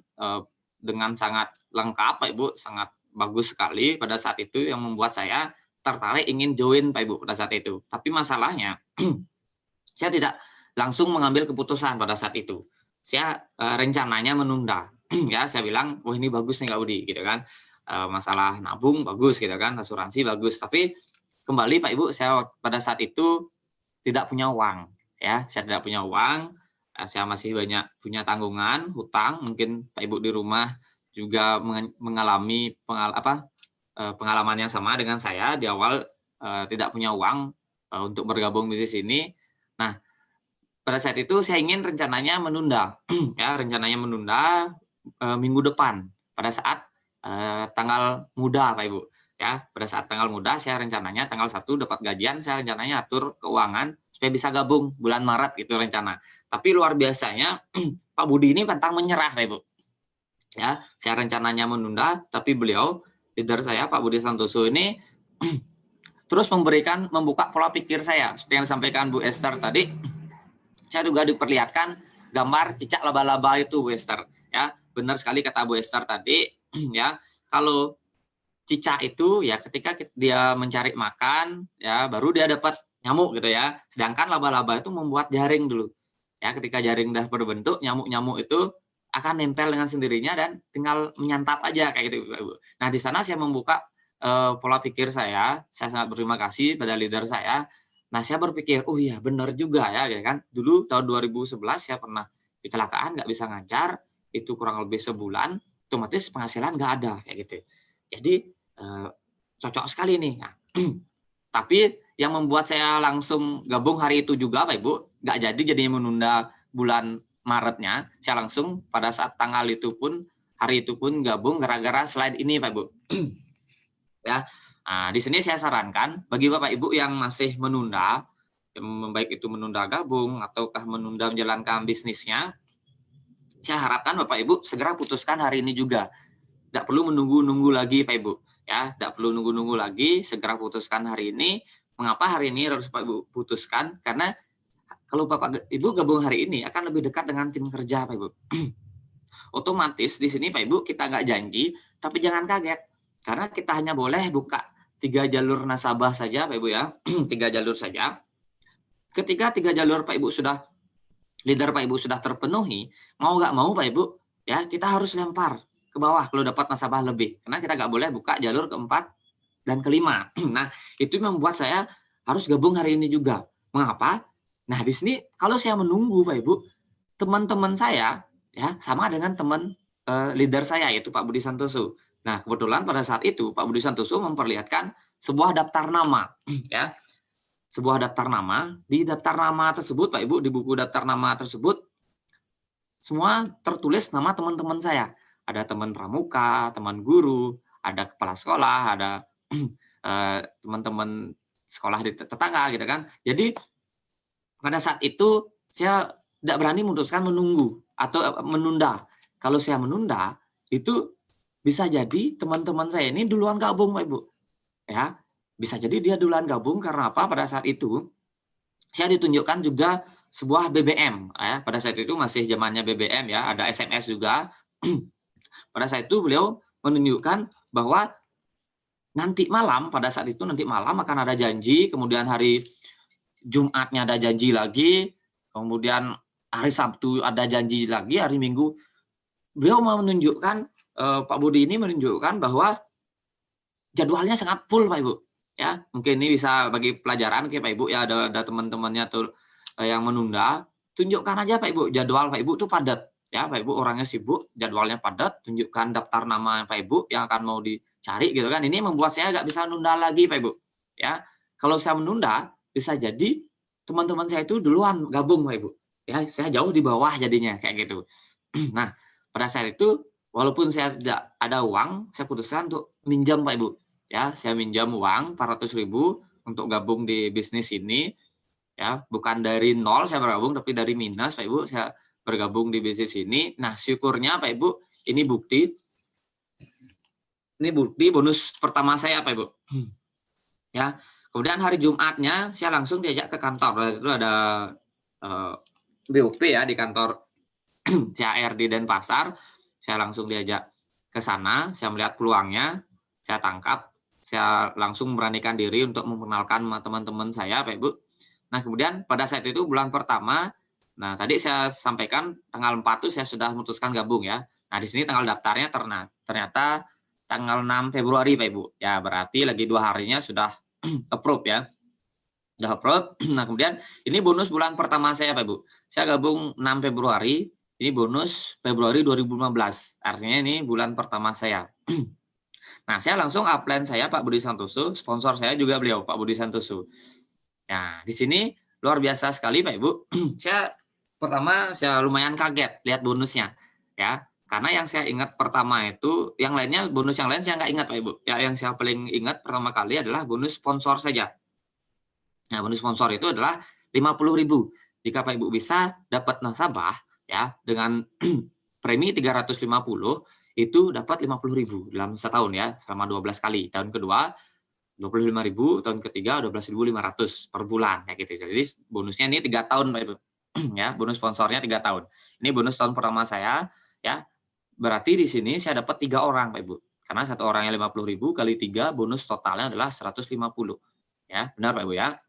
F: dengan sangat lengkap Pak Ibu, sangat bagus sekali pada saat itu yang membuat saya tertarik ingin join Pak Ibu pada saat itu. Tapi masalahnya saya tidak langsung mengambil keputusan pada saat itu. Saya rencananya menunda. Ya, saya bilang, "Wah, ini bagus nih Kak Budi," gitu kan. Masalah nabung bagus gitu kan, asuransi bagus. Tapi kembali Pak Ibu, saya pada saat itu tidak punya uang. Ya, saya tidak punya uang, saya masih banyak punya tanggungan, hutang, mungkin Pak Ibu di rumah juga mengalami pengalaman yang sama dengan saya di awal tidak punya uang untuk bergabung bisnis ini. Nah, pada saat itu saya ingin rencananya menunda, ya, rencananya menunda minggu depan pada saat tanggal muda Pak Ibu. Ya, pada saat tanggal muda saya rencananya tanggal 1 dapat gajian, saya rencananya atur keuangan supaya bisa gabung bulan Maret gitu rencana. Tapi luar biasanya Pak Budi ini pantang menyerah Pak Ibu. Ya, saya rencananya menunda, tapi beliau leader saya Pak Budi Santoso ini terus membuka pola pikir saya. Seperti yang disampaikan Bu Esther tadi, saya juga diperlihatkan gambar cicak laba-laba itu Bu Esther. Ya, benar sekali kata Bu Esther tadi, ya, kalau cicak itu ya ketika dia mencari makan ya baru dia dapat nyamuk gitu ya. Sedangkan laba-laba itu membuat jaring dulu. Ya, ketika jaring udah berbentuk, nyamuk-nyamuk itu akan nempel dengan sendirinya dan tinggal menyantap aja kayak gitu Ibu. Nah, di sana saya membuka pola pikir saya sangat berterima kasih pada leader saya. Nah, saya berpikir, oh iya benar juga ya kan. Dulu tahun 2011 saya pernah kecelakaan, nggak bisa ngajar, itu kurang lebih sebulan, otomatis penghasilan nggak ada kayak gitu. Jadi cocok sekali nih. Nah, tapi yang membuat saya langsung gabung hari itu juga Pak Ibu, nggak jadinya menunda bulan Maretnya, saya langsung pada saat tanggal itu pun, hari itu pun gabung gara-gara slide ini Pak Ibu. Ya, nah, di sini saya sarankan bagi Bapak Ibu yang masih menunda, baik itu menunda gabung ataukah menunda menjalankan bisnisnya, saya harapkan Bapak Ibu segera putuskan hari ini juga. Tidak perlu menunggu-nunggu lagi Pak Ibu. Ya, tidak perlu nunggu-nunggu lagi, segera putuskan hari ini. Mengapa hari ini harus Pak Ibu putuskan? Karena kalau Bapak Ibu gabung hari ini akan lebih dekat dengan tim kerja Pak Ibu. Otomatis di sini Pak Ibu kita nggak janji, tapi jangan kaget. Karena kita hanya boleh buka 3 jalur nasabah saja Pak Ibu ya. 3 jalur saja. Ketika 3 jalur Pak Ibu sudah, leader Pak Ibu sudah terpenuhi, mau nggak mau Pak Ibu, ya kita harus lempar ke bawah kalau dapat nasabah lebih. Karena kita nggak boleh buka jalur keempat dan kelima. Nah, itu membuat saya harus gabung hari ini juga. Mengapa? Nah, di sini kalau saya menunggu Pak Ibu, teman-teman saya ya sama dengan teman leader saya yaitu Pak Budi Santoso. Nah, kebetulan pada saat itu Pak Budi Santoso memperlihatkan sebuah daftar nama ya. Sebuah daftar nama, di daftar nama tersebut Pak Ibu, di buku daftar nama tersebut semua tertulis nama teman-teman saya. Ada teman pramuka, teman guru, ada kepala sekolah, ada teman-teman sekolah di tetangga gitu kan. Jadi pada saat itu saya tidak berani memutuskan menunggu atau menunda. Kalau saya menunda, itu bisa jadi teman-teman saya ini duluan gabung Pak Ibu. Ya, bisa jadi dia duluan gabung karena apa? Pada saat itu saya ditunjukkan juga sebuah BBM ya. Pada saat itu masih zamannya BBM ya, ada SMS juga. Pada saat itu beliau menunjukkan bahwa nanti malam, pada saat itu nanti malam akan ada janji, kemudian hari Jumatnya ada janji lagi, kemudian hari Sabtu ada janji lagi, hari Minggu. Beliau mau menunjukkan, Pak Budi ini menunjukkan bahwa jadwalnya sangat full, Pak Ibu. Ya, mungkin ini bisa bagi pelajaran, Pak Ibu, ya ada teman-temannya tuh yang menunda, tunjukkan aja Pak Ibu, jadwal Pak Ibu itu padat. Ya, Pak Ibu orangnya sibuk, jadwalnya padat, tunjukkan daftar nama Pak Ibu yang akan mau dicari gitu kan. Ini membuat saya nggak bisa menunda lagi, Pak Ibu. Ya, kalau saya menunda, bisa jadi teman-teman saya itu duluan gabung, Pak Ibu. Ya, saya jauh di bawah jadinya kayak gitu. Nah, pada saat itu walaupun saya tidak ada uang, saya putuskan untuk minjam, Pak Ibu. Ya, saya minjam uang 400.000 untuk gabung di bisnis ini. Ya, bukan dari nol saya bergabung, tapi dari minus, Pak Ibu. Saya bergabung di bisnis ini. Nah, syukurnya Pak Ibu, ini bukti. Ini bukti bonus pertama saya, Pak Ibu. Ya, kemudian hari Jumatnya saya langsung diajak ke kantor. Itu ada BOP ya di kantor CAR di Denpasar. Saya langsung diajak ke sana. Saya melihat peluangnya, saya tangkap. Saya langsung beranikan diri untuk memperkenalkan teman-teman saya, Pak Ibu. Nah, kemudian pada saat itu bulan pertama, nah tadi saya sampaikan tanggal 4 itu saya sudah memutuskan gabung ya. Nah, di sini tanggal daftarnya ternyata tanggal 6 Februari, Pak Ibu. Ya, berarti lagi 2 harinya sudah approve ya. Sudah approve. Nah, kemudian ini bonus bulan pertama saya, Pak Ibu. Saya gabung 6 Februari, ini bonus Februari 2015. Artinya ini bulan pertama saya. Nah, saya langsung upline saya Pak Budi Santoso, sponsor saya juga beliau Pak Budi Santoso. Nah, di sini luar biasa sekali Pak Ibu. Saya lumayan kaget lihat bonusnya ya. Karena yang saya ingat pertama itu, yang lainnya bonus yang lain saya nggak ingat Pak Ibu. Ya, yang saya paling ingat pertama kali adalah bonus sponsor saja. Nah, bonus sponsor itu adalah 50.000. Jika Pak Ibu bisa dapat nasabah ya dengan premi 350 itu dapat 50.000 dalam setahun ya, selama 12 kali. Tahun kedua 25.000, tahun ketiga 12.500 per bulan kayak gitu. Jadi bonusnya ini 3 tahun Pak Ibu. Ya, bonus sponsornya 3 tahun. Ini bonus tahun pertama saya ya. Berarti di sini saya dapat 3 orang Pak Ibu. Karena satu orangnya 50.000 kali 3 bonus totalnya adalah 150. Ya, benar Pak Ibu ya.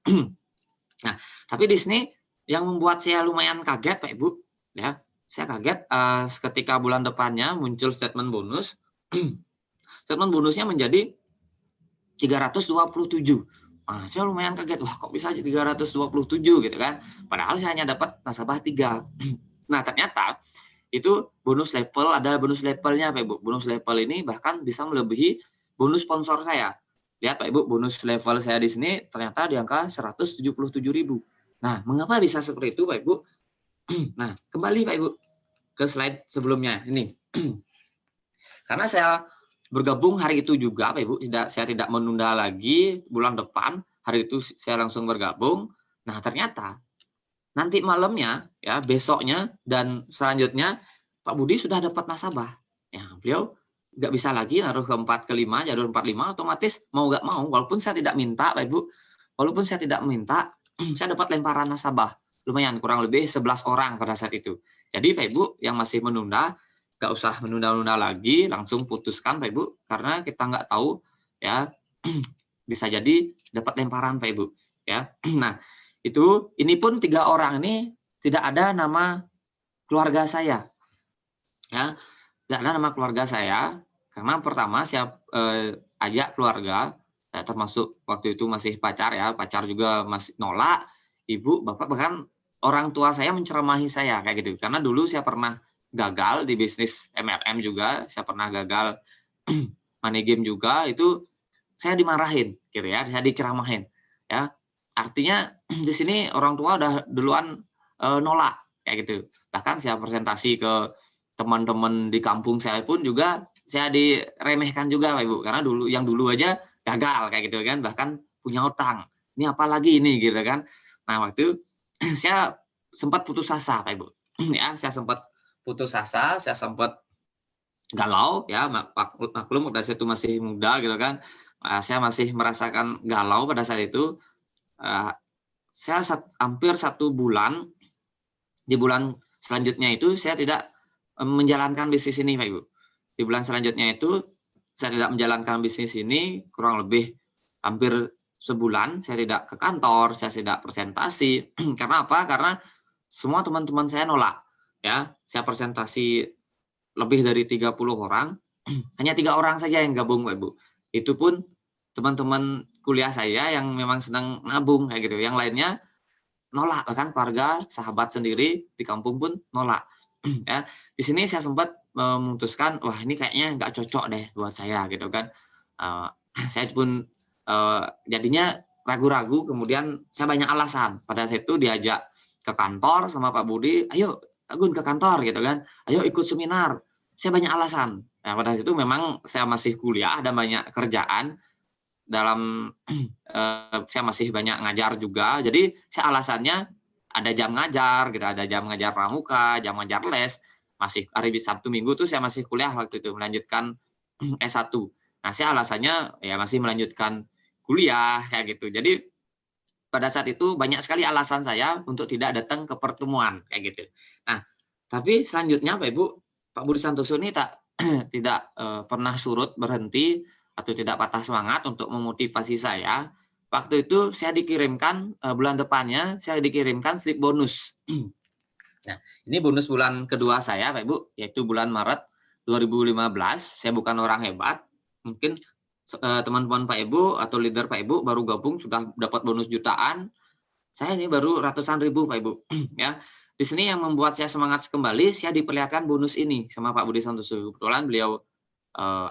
F: Nah, tapi di sini yang membuat saya lumayan kaget Pak Ibu ya. Saya kaget ketika bulan depannya muncul statement bonus. Statement bonusnya menjadi 327. Nah, saya lumayan kaget. Wah, kok bisa jadi 327 gitu kan? Padahal saya hanya dapat nasabah 3. Nah, ternyata itu bonus level, ada bonus levelnya Pak Ibu. Bonus level ini bahkan bisa melebihi bonus sponsor saya. Lihat Pak Ibu, bonus level saya di sini ternyata di angka 177.000. Nah, mengapa bisa seperti itu Pak Ibu? Nah, kembali Pak Ibu ke slide sebelumnya ini. Karena saya bergabung hari itu juga Pak Ibu, saya tidak menunda lagi bulan depan, hari itu saya langsung bergabung. Nah, ternyata nanti malamnya ya, besoknya dan selanjutnya Pak Budi sudah dapat nasabah. Ya, beliau nggak bisa lagi naruh ke 4 ke 5, jalur 45 otomatis mau nggak mau, walaupun saya tidak minta Pak Ibu, walaupun saya tidak minta, saya dapat lemparan nasabah. Lumayan, kurang lebih 11 orang pada saat itu. Jadi Pak Ibu yang masih menunda, nggak usah menunda-nunda lagi, langsung putuskan Pak Ibu, karena kita nggak tahu ya, bisa jadi dapat lemparan Pak Ibu ya. Nah, ini pun 3 orang ini tidak ada nama keluarga saya ya, tidak ada nama keluarga saya, karena pertama saya ajak keluarga, termasuk waktu itu masih pacar ya, pacar juga masih nolak, ibu, bapak, bahkan orang tua saya menceramahi saya kayak gitu, karena dulu saya pernah gagal di bisnis MLM juga, saya pernah gagal money game juga, itu saya dimarahin gitu ya, saya diceramahin ya. Artinya di sini orang tua udah duluan nolak kayak gitu. Bahkan saya presentasi ke teman-teman di kampung saya pun juga saya diremehkan juga Pak Ibu, karena dulu aja gagal kayak gitu kan, bahkan punya utang. Ini apalagi ini gitu kan. Nah, waktu saya sempat putus asa Pak Ibu. Ya, saya sempat putus asa, saya sempat galau ya, maklum pada saat itu masih muda gitu kan. Saya masih merasakan galau pada saat itu. Saya hampir 1 bulan, di bulan selanjutnya itu saya tidak menjalankan bisnis ini Pak Ibu. Di bulan selanjutnya itu saya tidak menjalankan bisnis ini kurang lebih hampir sebulan, saya tidak ke kantor, saya tidak presentasi. Karena apa? Karena semua teman-teman saya nolak. Ya, saya presentasi lebih dari 30 orang, hanya 3 orang saja yang gabung, Pak Ibu. Itu pun teman-teman kuliah saya yang memang senang nabung kayak gitu. Yang lainnya nolak, bahkan keluarga, sahabat sendiri di kampung pun nolak. Ya, di sini saya sempat memutuskan, wah ini kayaknya nggak cocok deh buat saya gitu kan. Saya pun jadinya ragu-ragu, kemudian saya banyak alasan. Pada saat itu diajak ke kantor sama Pak Budi, ayo Agun ke kantor gitu kan, ayo ikut seminar. Saya banyak alasan. Nah, pada saat itu memang saya masih kuliah, ada banyak kerjaan dalam saya masih banyak ngajar juga. Jadi saya alasannya ada jam ngajar, gitu, ada jam ngajar pramuka, jam ngajar les. Masih hari Sabtu Minggu tuh saya masih kuliah waktu itu melanjutkan S1. Nah, saya alasannya ya masih melanjutkan kuliah kayak gitu. Jadi pada saat itu banyak sekali alasan saya untuk tidak datang ke pertemuan kayak gitu. Nah, tapi selanjutnya Pak Ibu, Pak Budi Santoso ini tidak pernah surut berhenti atau tidak patah semangat untuk memotivasi saya. Waktu itu saya dikirimkan bulan depannya saya dikirimkan slip bonus. Nah, ini bonus bulan kedua saya Pak Ibu, yaitu bulan Maret 2015. Saya bukan orang hebat, mungkin teman-teman Pak Ibu atau leader Pak Ibu baru gabung sudah dapat bonus jutaan. Saya ini baru ratusan ribu Pak Ibu. Ya, di sini yang membuat saya semangat kembali, saya diperlihatkan bonus ini sama Pak Budi Santoso. Kebetulan beliau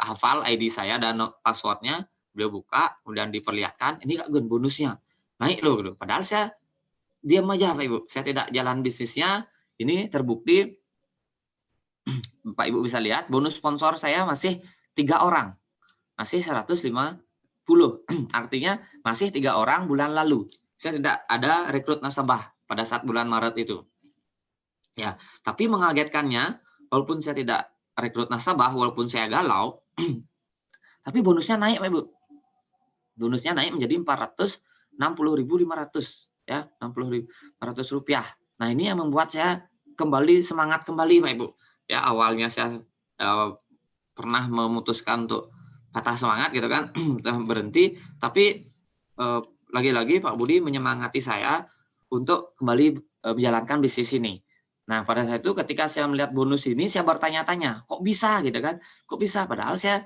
F: hafal ID saya dan passwordnya, beliau buka, kemudian diperlihatkan, ini Kak Gun bonusnya naik loh gitu. Padahal saya diam aja Pak Ibu, saya tidak jalan bisnisnya. Ini terbukti Pak Ibu bisa lihat bonus sponsor saya masih 3 orang. Masih 150. Artinya masih 3 orang bulan lalu. Saya tidak ada rekrut nasabah pada saat bulan Maret itu. Ya, tapi mengagetkannya, walaupun saya tidak rekrut nasabah, walaupun saya galau, tapi bonusnya naik Pak Ibu. Bonusnya naik menjadi 460.500 ya, 60.500 rupiah. Nah, ini yang membuat saya kembali semangat kembali Pak Ibu. Ya, awalnya saya pernah memutuskan untuk patah semangat gitu kan, berhenti, tapi lagi-lagi Pak Budi menyemangati saya untuk kembali menjalankan bisnis ini. Nah, pada saat itu ketika saya melihat bonus ini, saya bertanya-tanya, kok bisa gitu kan? Kok bisa? Padahal saya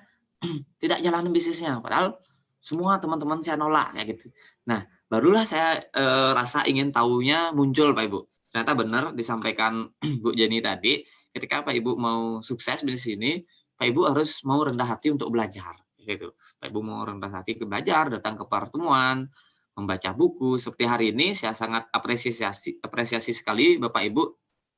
F: tidak jalan bisnisnya, padahal semua teman-teman saya nolak kayak gitu. Nah, barulah saya rasa ingin tahunya muncul Pak Ibu. Ternyata benar disampaikan Bu Jenny tadi, ketika Pak Ibu mau sukses bisnis ini, Pak Ibu harus mau rendah hati untuk belajar, gitu. Pak Ibu mau rendah hati ke belajar, datang ke pertemuan, membaca buku. Seperti hari ini, saya sangat apresiasi sekali Bapak Ibu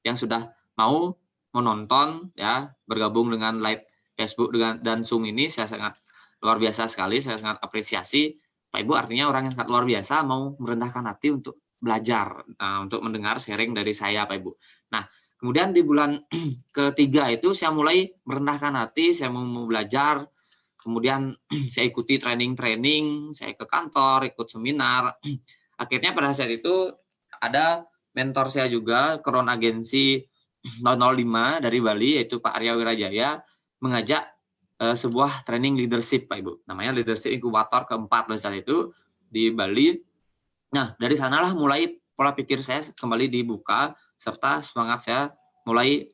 F: yang sudah mau menonton, ya, bergabung dengan live Facebook dan Zoom ini. Saya sangat luar biasa sekali, saya sangat apresiasi. Pak Ibu artinya orang yang sangat luar biasa mau merendahkan hati untuk belajar, untuk mendengar sharing dari saya Pak Ibu. Nah, kemudian di bulan ketiga itu saya mulai merendahkan hati, saya mau belajar. Kemudian saya ikuti training, saya ke kantor, ikut seminar. Akhirnya pada saat itu ada mentor saya juga, Crown Agency 005 dari Bali, yaitu Pak Arya Wirajaya, mengajak sebuah training leadership Pak Ibu. Namanya Leadership Inkubator keempat pada saat itu di Bali. Nah, dari sanalah mulai pola pikir saya kembali dibuka, serta semangat saya mulai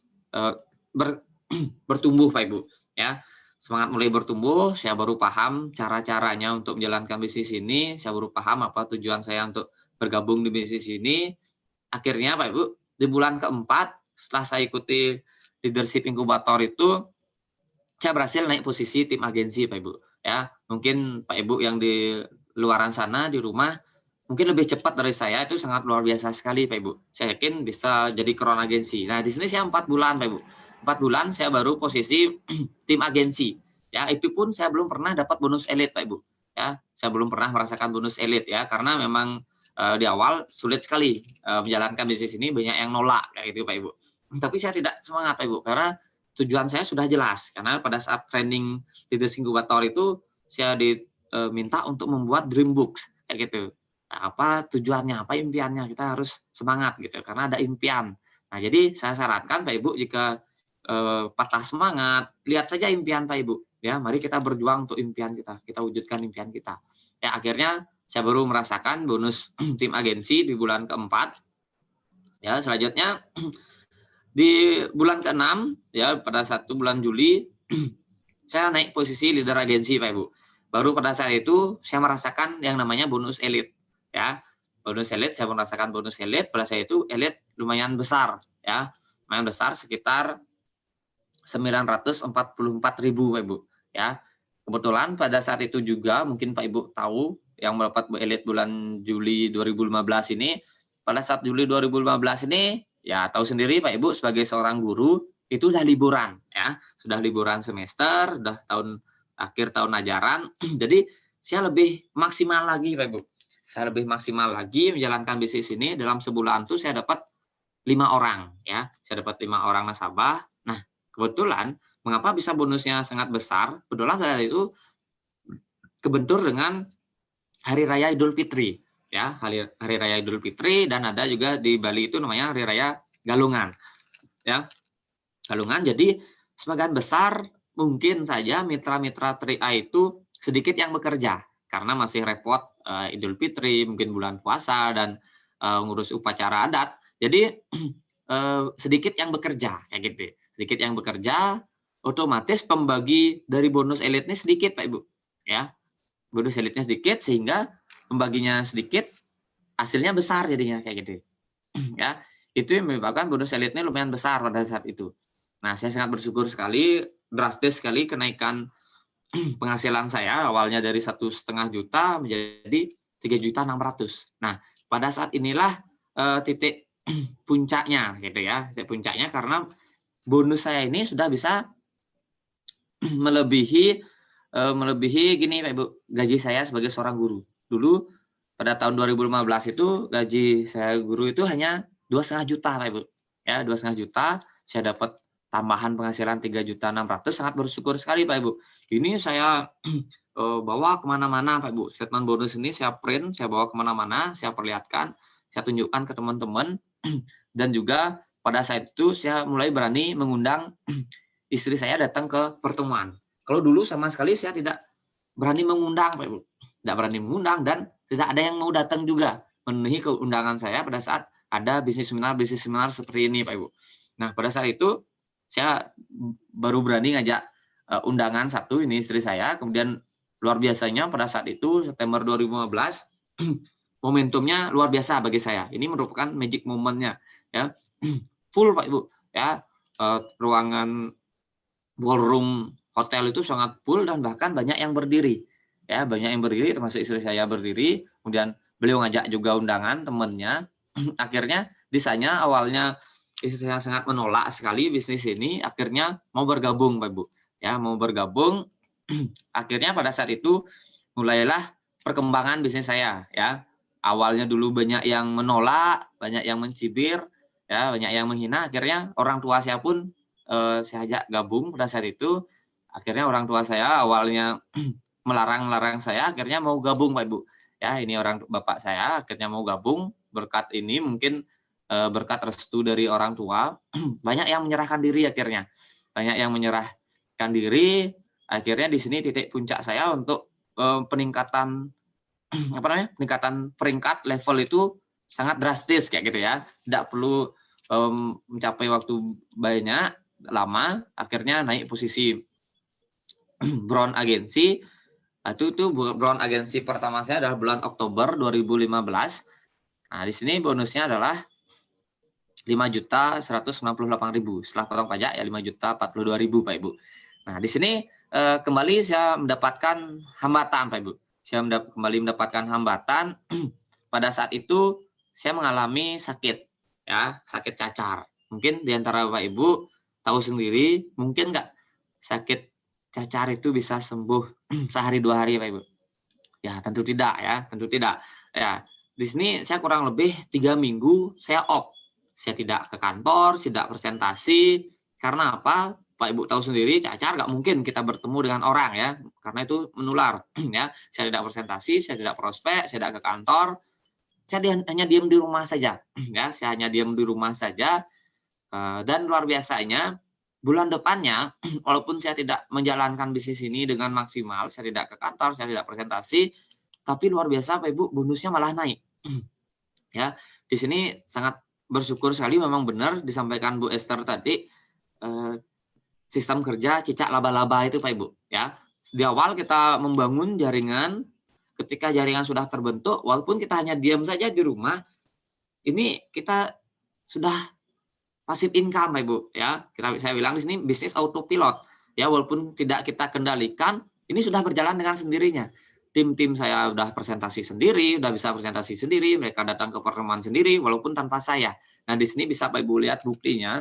F: bertumbuh Pak Ibu. Ya, semangat mulai bertumbuh, saya baru paham cara-caranya untuk menjalankan bisnis ini, saya baru paham apa tujuan saya untuk bergabung di bisnis ini. Akhirnya Pak Ibu, di bulan keempat, setelah saya ikuti Leadership Inkubator itu, saya berhasil naik posisi tim agensi Pak Ibu. Ya, mungkin Pak Ibu yang di luaran sana, di rumah, mungkin lebih cepat dari saya, itu sangat luar biasa sekali Pak Ibu. Saya yakin bisa jadi Crown Agency. Nah, di sini saya 4 bulan Pak Ibu. 4 bulan saya baru posisi tim agensi. Ya, itu pun saya belum pernah dapat bonus elit Pak Ibu. Ya, saya belum pernah merasakan bonus elit ya, karena memang di awal sulit sekali menjalankan bisnis ini, banyak yang nolak kayak gitu Pak Ibu. Tapi saya tidak semangat Pak Ibu, karena tujuan saya sudah jelas. Karena pada saat training Leadership Inkubator itu saya diminta untuk membuat dream books kayak gitu. Nah, apa tujuannya, apa impiannya, kita harus semangat gitu, karena ada impian. Nah, jadi saya sarankan Pak Ibu, jika patah semangat, lihat saja impian Pak Ibu. ya mari kita berjuang untuk impian kita wujudkan impian kita. Ya akhirnya saya baru merasakan bonus tim agensi di bulan keempat. Ya selanjutnya di bulan ke-6 ya pada 1 bulan Juli saya naik posisi leader agensi Pak Ibu. Baru pada saat itu saya merasakan yang namanya bonus elit ya. Bonus elit, saya merasakan bonus elit pada saat itu elit lumayan besar ya. Lumayan besar sekitar 944.000 Pak Ibu ya. Kebetulan pada saat itu juga mungkin Pak Ibu tahu yang mendapat elit bulan Juli 2015 ini, pada saat Juli 2015 ini ya tahu sendiri Pak Ibu sebagai seorang guru itu sudah liburan ya, sudah liburan semester, sudah akhir tahun ajaran. Jadi saya lebih maksimal lagi Pak Ibu. Saya lebih maksimal lagi menjalankan bisnis ini. Dalam sebulan tuh saya dapat 5 orang ya. Saya dapat 5 orang nasabah. Nah, kebetulan mengapa bisa bonusnya sangat besar? Kebetulan dari itu kebentur dengan Hari Raya Idul Fitri ya, Hari Raya Idul Fitri, dan ada juga di Bali itu namanya Hari Raya Galungan ya. Galungan, jadi sebagian besar mungkin saja mitra-mitra 3A itu sedikit yang bekerja karena masih repot Idul Fitri, mungkin bulan puasa dan ngurus upacara adat. Jadi sedikit yang bekerja kayak gitu. Sedikit yang bekerja, otomatis pembagi dari bonus elit ini sedikit Pak Ibu ya. Bonus elitnya sedikit sehingga pembaginya sedikit, hasilnya besar jadinya kayak gitu ya. Itu yang menyebabkan bonus elitnya lumayan besar pada saat itu. Nah, saya sangat bersyukur sekali, drastis sekali kenaikan penghasilan saya awalnya dari 1,5 juta menjadi 3.600.000. Nah, pada saat inilah titik puncaknya gitu ya. Titik puncaknya karena bonus saya ini sudah bisa melebihi gini Pak Ibu, gaji saya sebagai seorang guru. Dulu pada tahun 2015 itu gaji saya guru itu hanya 2,5 juta Pak Ibu. Ya, 2,5 juta, saya dapat tambahan penghasilan 3.600.000, sangat bersyukur sekali Pak Ibu. Ini saya bawa kemana-mana Pak Ibu. Statement bonus ini saya print, saya bawa kemana-mana, saya perlihatkan, saya tunjukkan ke teman-teman. Dan juga pada saat itu saya mulai berani mengundang istri saya datang ke pertemuan. Kalau dulu sama sekali saya tidak berani mengundang Pak Ibu. Tidak berani mengundang dan tidak ada yang mau datang juga memenuhi keundangan saya pada saat ada bisnis seminar seperti ini Pak Ibu. Nah, pada saat itu saya baru berani ngajak undangan satu, ini istri saya. Kemudian luar biasanya pada saat itu September 2015 momentumnya luar biasa bagi saya. Ini merupakan magic momennya ya. Full Pak Ibu ya. Ruangan ballroom hotel itu sangat full dan bahkan banyak yang berdiri. Ya, banyak yang berdiri termasuk istri saya berdiri. Kemudian beliau ngajak juga undangan temannya. Akhirnya disanya awalnya istri saya sangat menolak sekali bisnis ini, akhirnya mau bergabung Pak Ibu. Ya, mau bergabung. Akhirnya pada saat itu mulailah perkembangan bisnis saya ya. Awalnya dulu banyak yang menolak, banyak yang mencibir, ya, banyak yang menghina. Akhirnya orang tua saya pun saya ajak gabung pada saat itu. Akhirnya orang tua saya awalnya melarang saya, akhirnya mau gabung Pak Ibu. Ya, ini orang bapak saya akhirnya mau gabung berkat ini, mungkin berkat restu dari orang tua. Banyak yang menyerahkan diri akhirnya. Banyak yang menyerahkan diri. Akhirnya di sini titik puncak saya untuk peningkatan peningkatan peringkat level itu sangat drastis kayak gitu ya. Tidak perlu mencapai waktu banyak lama, akhirnya naik posisi Brown Agency. Itu Brown Agency pertama saya adalah bulan Oktober 2015. Nah, di sini bonusnya adalah 5.168.000 setelah potong pajak ya, 5.042.000 Pak Ibu. Nah, di sini kembali saya mendapatkan hambatan Pak Ibu. Saya kembali mendapatkan hambatan. Pada saat itu saya mengalami sakit ya, sakit cacar. Mungkin di antara Bapak Ibu tahu sendiri, mungkin nggak sakit cacar itu bisa sembuh sehari 2 hari Pak Ibu? Ya, tentu tidak ya, tentu tidak. Ya, di sini saya kurang lebih 3 minggu saya off. Saya tidak ke kantor, tidak presentasi. Karena apa? Pak Ibu tahu sendiri, cacar nggak mungkin kita bertemu dengan orang ya, karena itu menular. Ya, saya tidak presentasi, saya tidak prospek, saya tidak ke kantor. Saya hanya diam di rumah saja. Ya, saya hanya diam di rumah saja. Dan luar biasanya bulan depannya, walaupun saya tidak menjalankan bisnis ini dengan maksimal, saya tidak ke kantor, saya tidak presentasi, tapi luar biasa Pak Ibu, bonusnya malah naik. Ya, di sini sangat bersyukur sekali, memang benar disampaikan Bu Esther tadi, sistem kerja cicak laba-laba itu Pak Ibu. Ya, di awal kita membangun jaringan, ketika jaringan sudah terbentuk, walaupun kita hanya diam saja di rumah, ini kita sudah passive income Pak Ibu, ya. Saya bilang di sini bisnis autopilot, ya, walaupun tidak kita kendalikan, ini sudah berjalan dengan sendirinya. Tim-tim saya udah presentasi sendiri, udah bisa presentasi sendiri, mereka datang ke pertemuan sendiri walaupun tanpa saya. Nah, di sini bisa Pak Ibu lihat buktinya,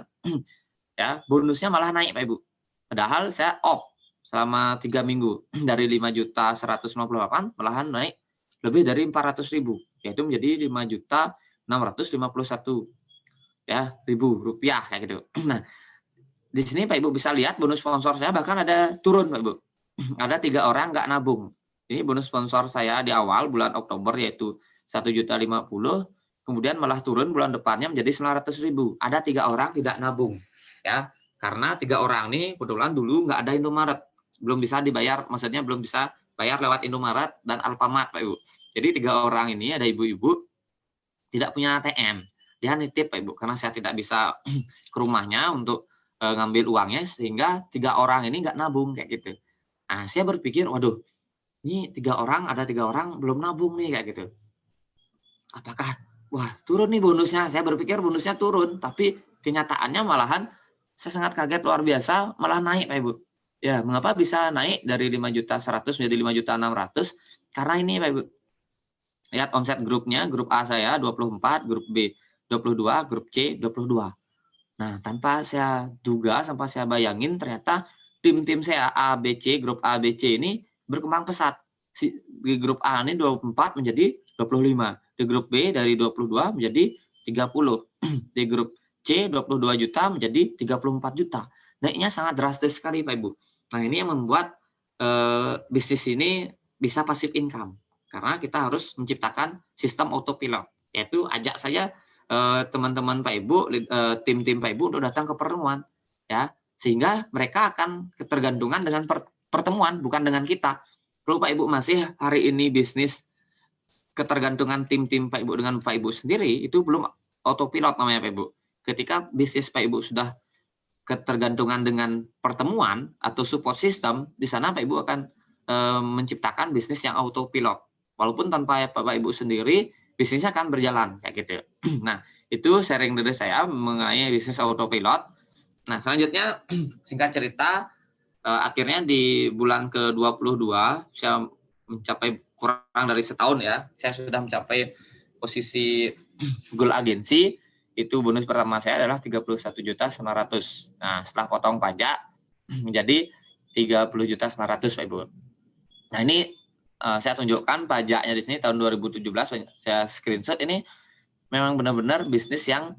F: ya, bonusnya malah naik Pak Ibu. Padahal saya off selama 3 minggu dari 5.158 malahan naik lebih dari 400.000, yaitu menjadi 5.651 ya ribu rupiah kayak gitu. Nah, di sini Pak Ibu bisa lihat bonus sponsor saya bahkan ada turun Pak Ibu. Ada 3 orang nggak nabung. Ini bonus sponsor saya di awal bulan Oktober yaitu 1.050.000, kemudian malah turun bulan depannya menjadi 900.000. Ada 3 orang tidak nabung, ya, karena 3 orang ini kebetulan dulu nggak ada Indomaret, belum bisa dibayar, maksudnya belum bisa bayar lewat Indomaret dan Alfamart Pak Ibu. Jadi 3 orang ini ada ibu-ibu tidak punya ATM. Dia nitip Pak Ibu, karena saya tidak bisa ke rumahnya untuk ngambil uangnya, sehingga 3 orang ini nggak nabung kayak gitu. Nah, saya berpikir, waduh, ini 3 orang, ada 3 orang belum nabung nih kayak gitu. Apakah, wah, turun nih bonusnya? Saya berpikir bonusnya turun, tapi kenyataannya malahan saya sangat kaget luar biasa, malah naik Pak Ibu. Ya, mengapa bisa naik dari 5.100.000 menjadi 5.600.000? Karena ini Pak Ibu. Lihat omset grupnya, grup A saya 24, grup B 22, grup C 22. Nah, tanpa saya duga, sampai saya bayangin, ternyata tim-tim saya A, B, C, grup A, B, C ini berkembang pesat. Di grup A ini 24 menjadi 25. Di grup B dari 22 menjadi 30. Di grup C 22 juta menjadi 34 juta. Naiknya sangat drastis sekali Pak Ibu. Nah, ini yang membuat bisnis ini bisa passive income. Karena kita harus menciptakan sistem autopilot. Yaitu ajak saya teman-teman Pak Ibu, tim-tim Pak Ibu untuk datang ke pertemuan, ya, sehingga mereka akan ketergantungan dengan pertemuan, bukan dengan kita. Kalau Pak Ibu masih hari ini bisnis ketergantungan tim-tim Pak Ibu dengan Pak Ibu sendiri, itu belum autopilot namanya Pak Ibu. Ketika bisnis Pak Ibu sudah ketergantungan dengan pertemuan atau support system, di sana Pak Ibu akan menciptakan bisnis yang autopilot. Walaupun tanpa Bapak Ibu sendiri, bisnisnya akan berjalan kayak gitu. Nah, itu sharing dari saya mengenai bisnis autopilot. Nah, selanjutnya singkat cerita, akhirnya di bulan ke-22 saya mencapai kurang dari setahun ya, saya sudah mencapai posisi goal agensi. Itu bonus pertama saya adalah 31.900.000. Nah, setelah potong pajak menjadi 30.900.000 Pak Ibu. Nah, ini saya tunjukkan pajaknya di sini tahun 2017, saya screenshot. Ini memang benar-benar bisnis yang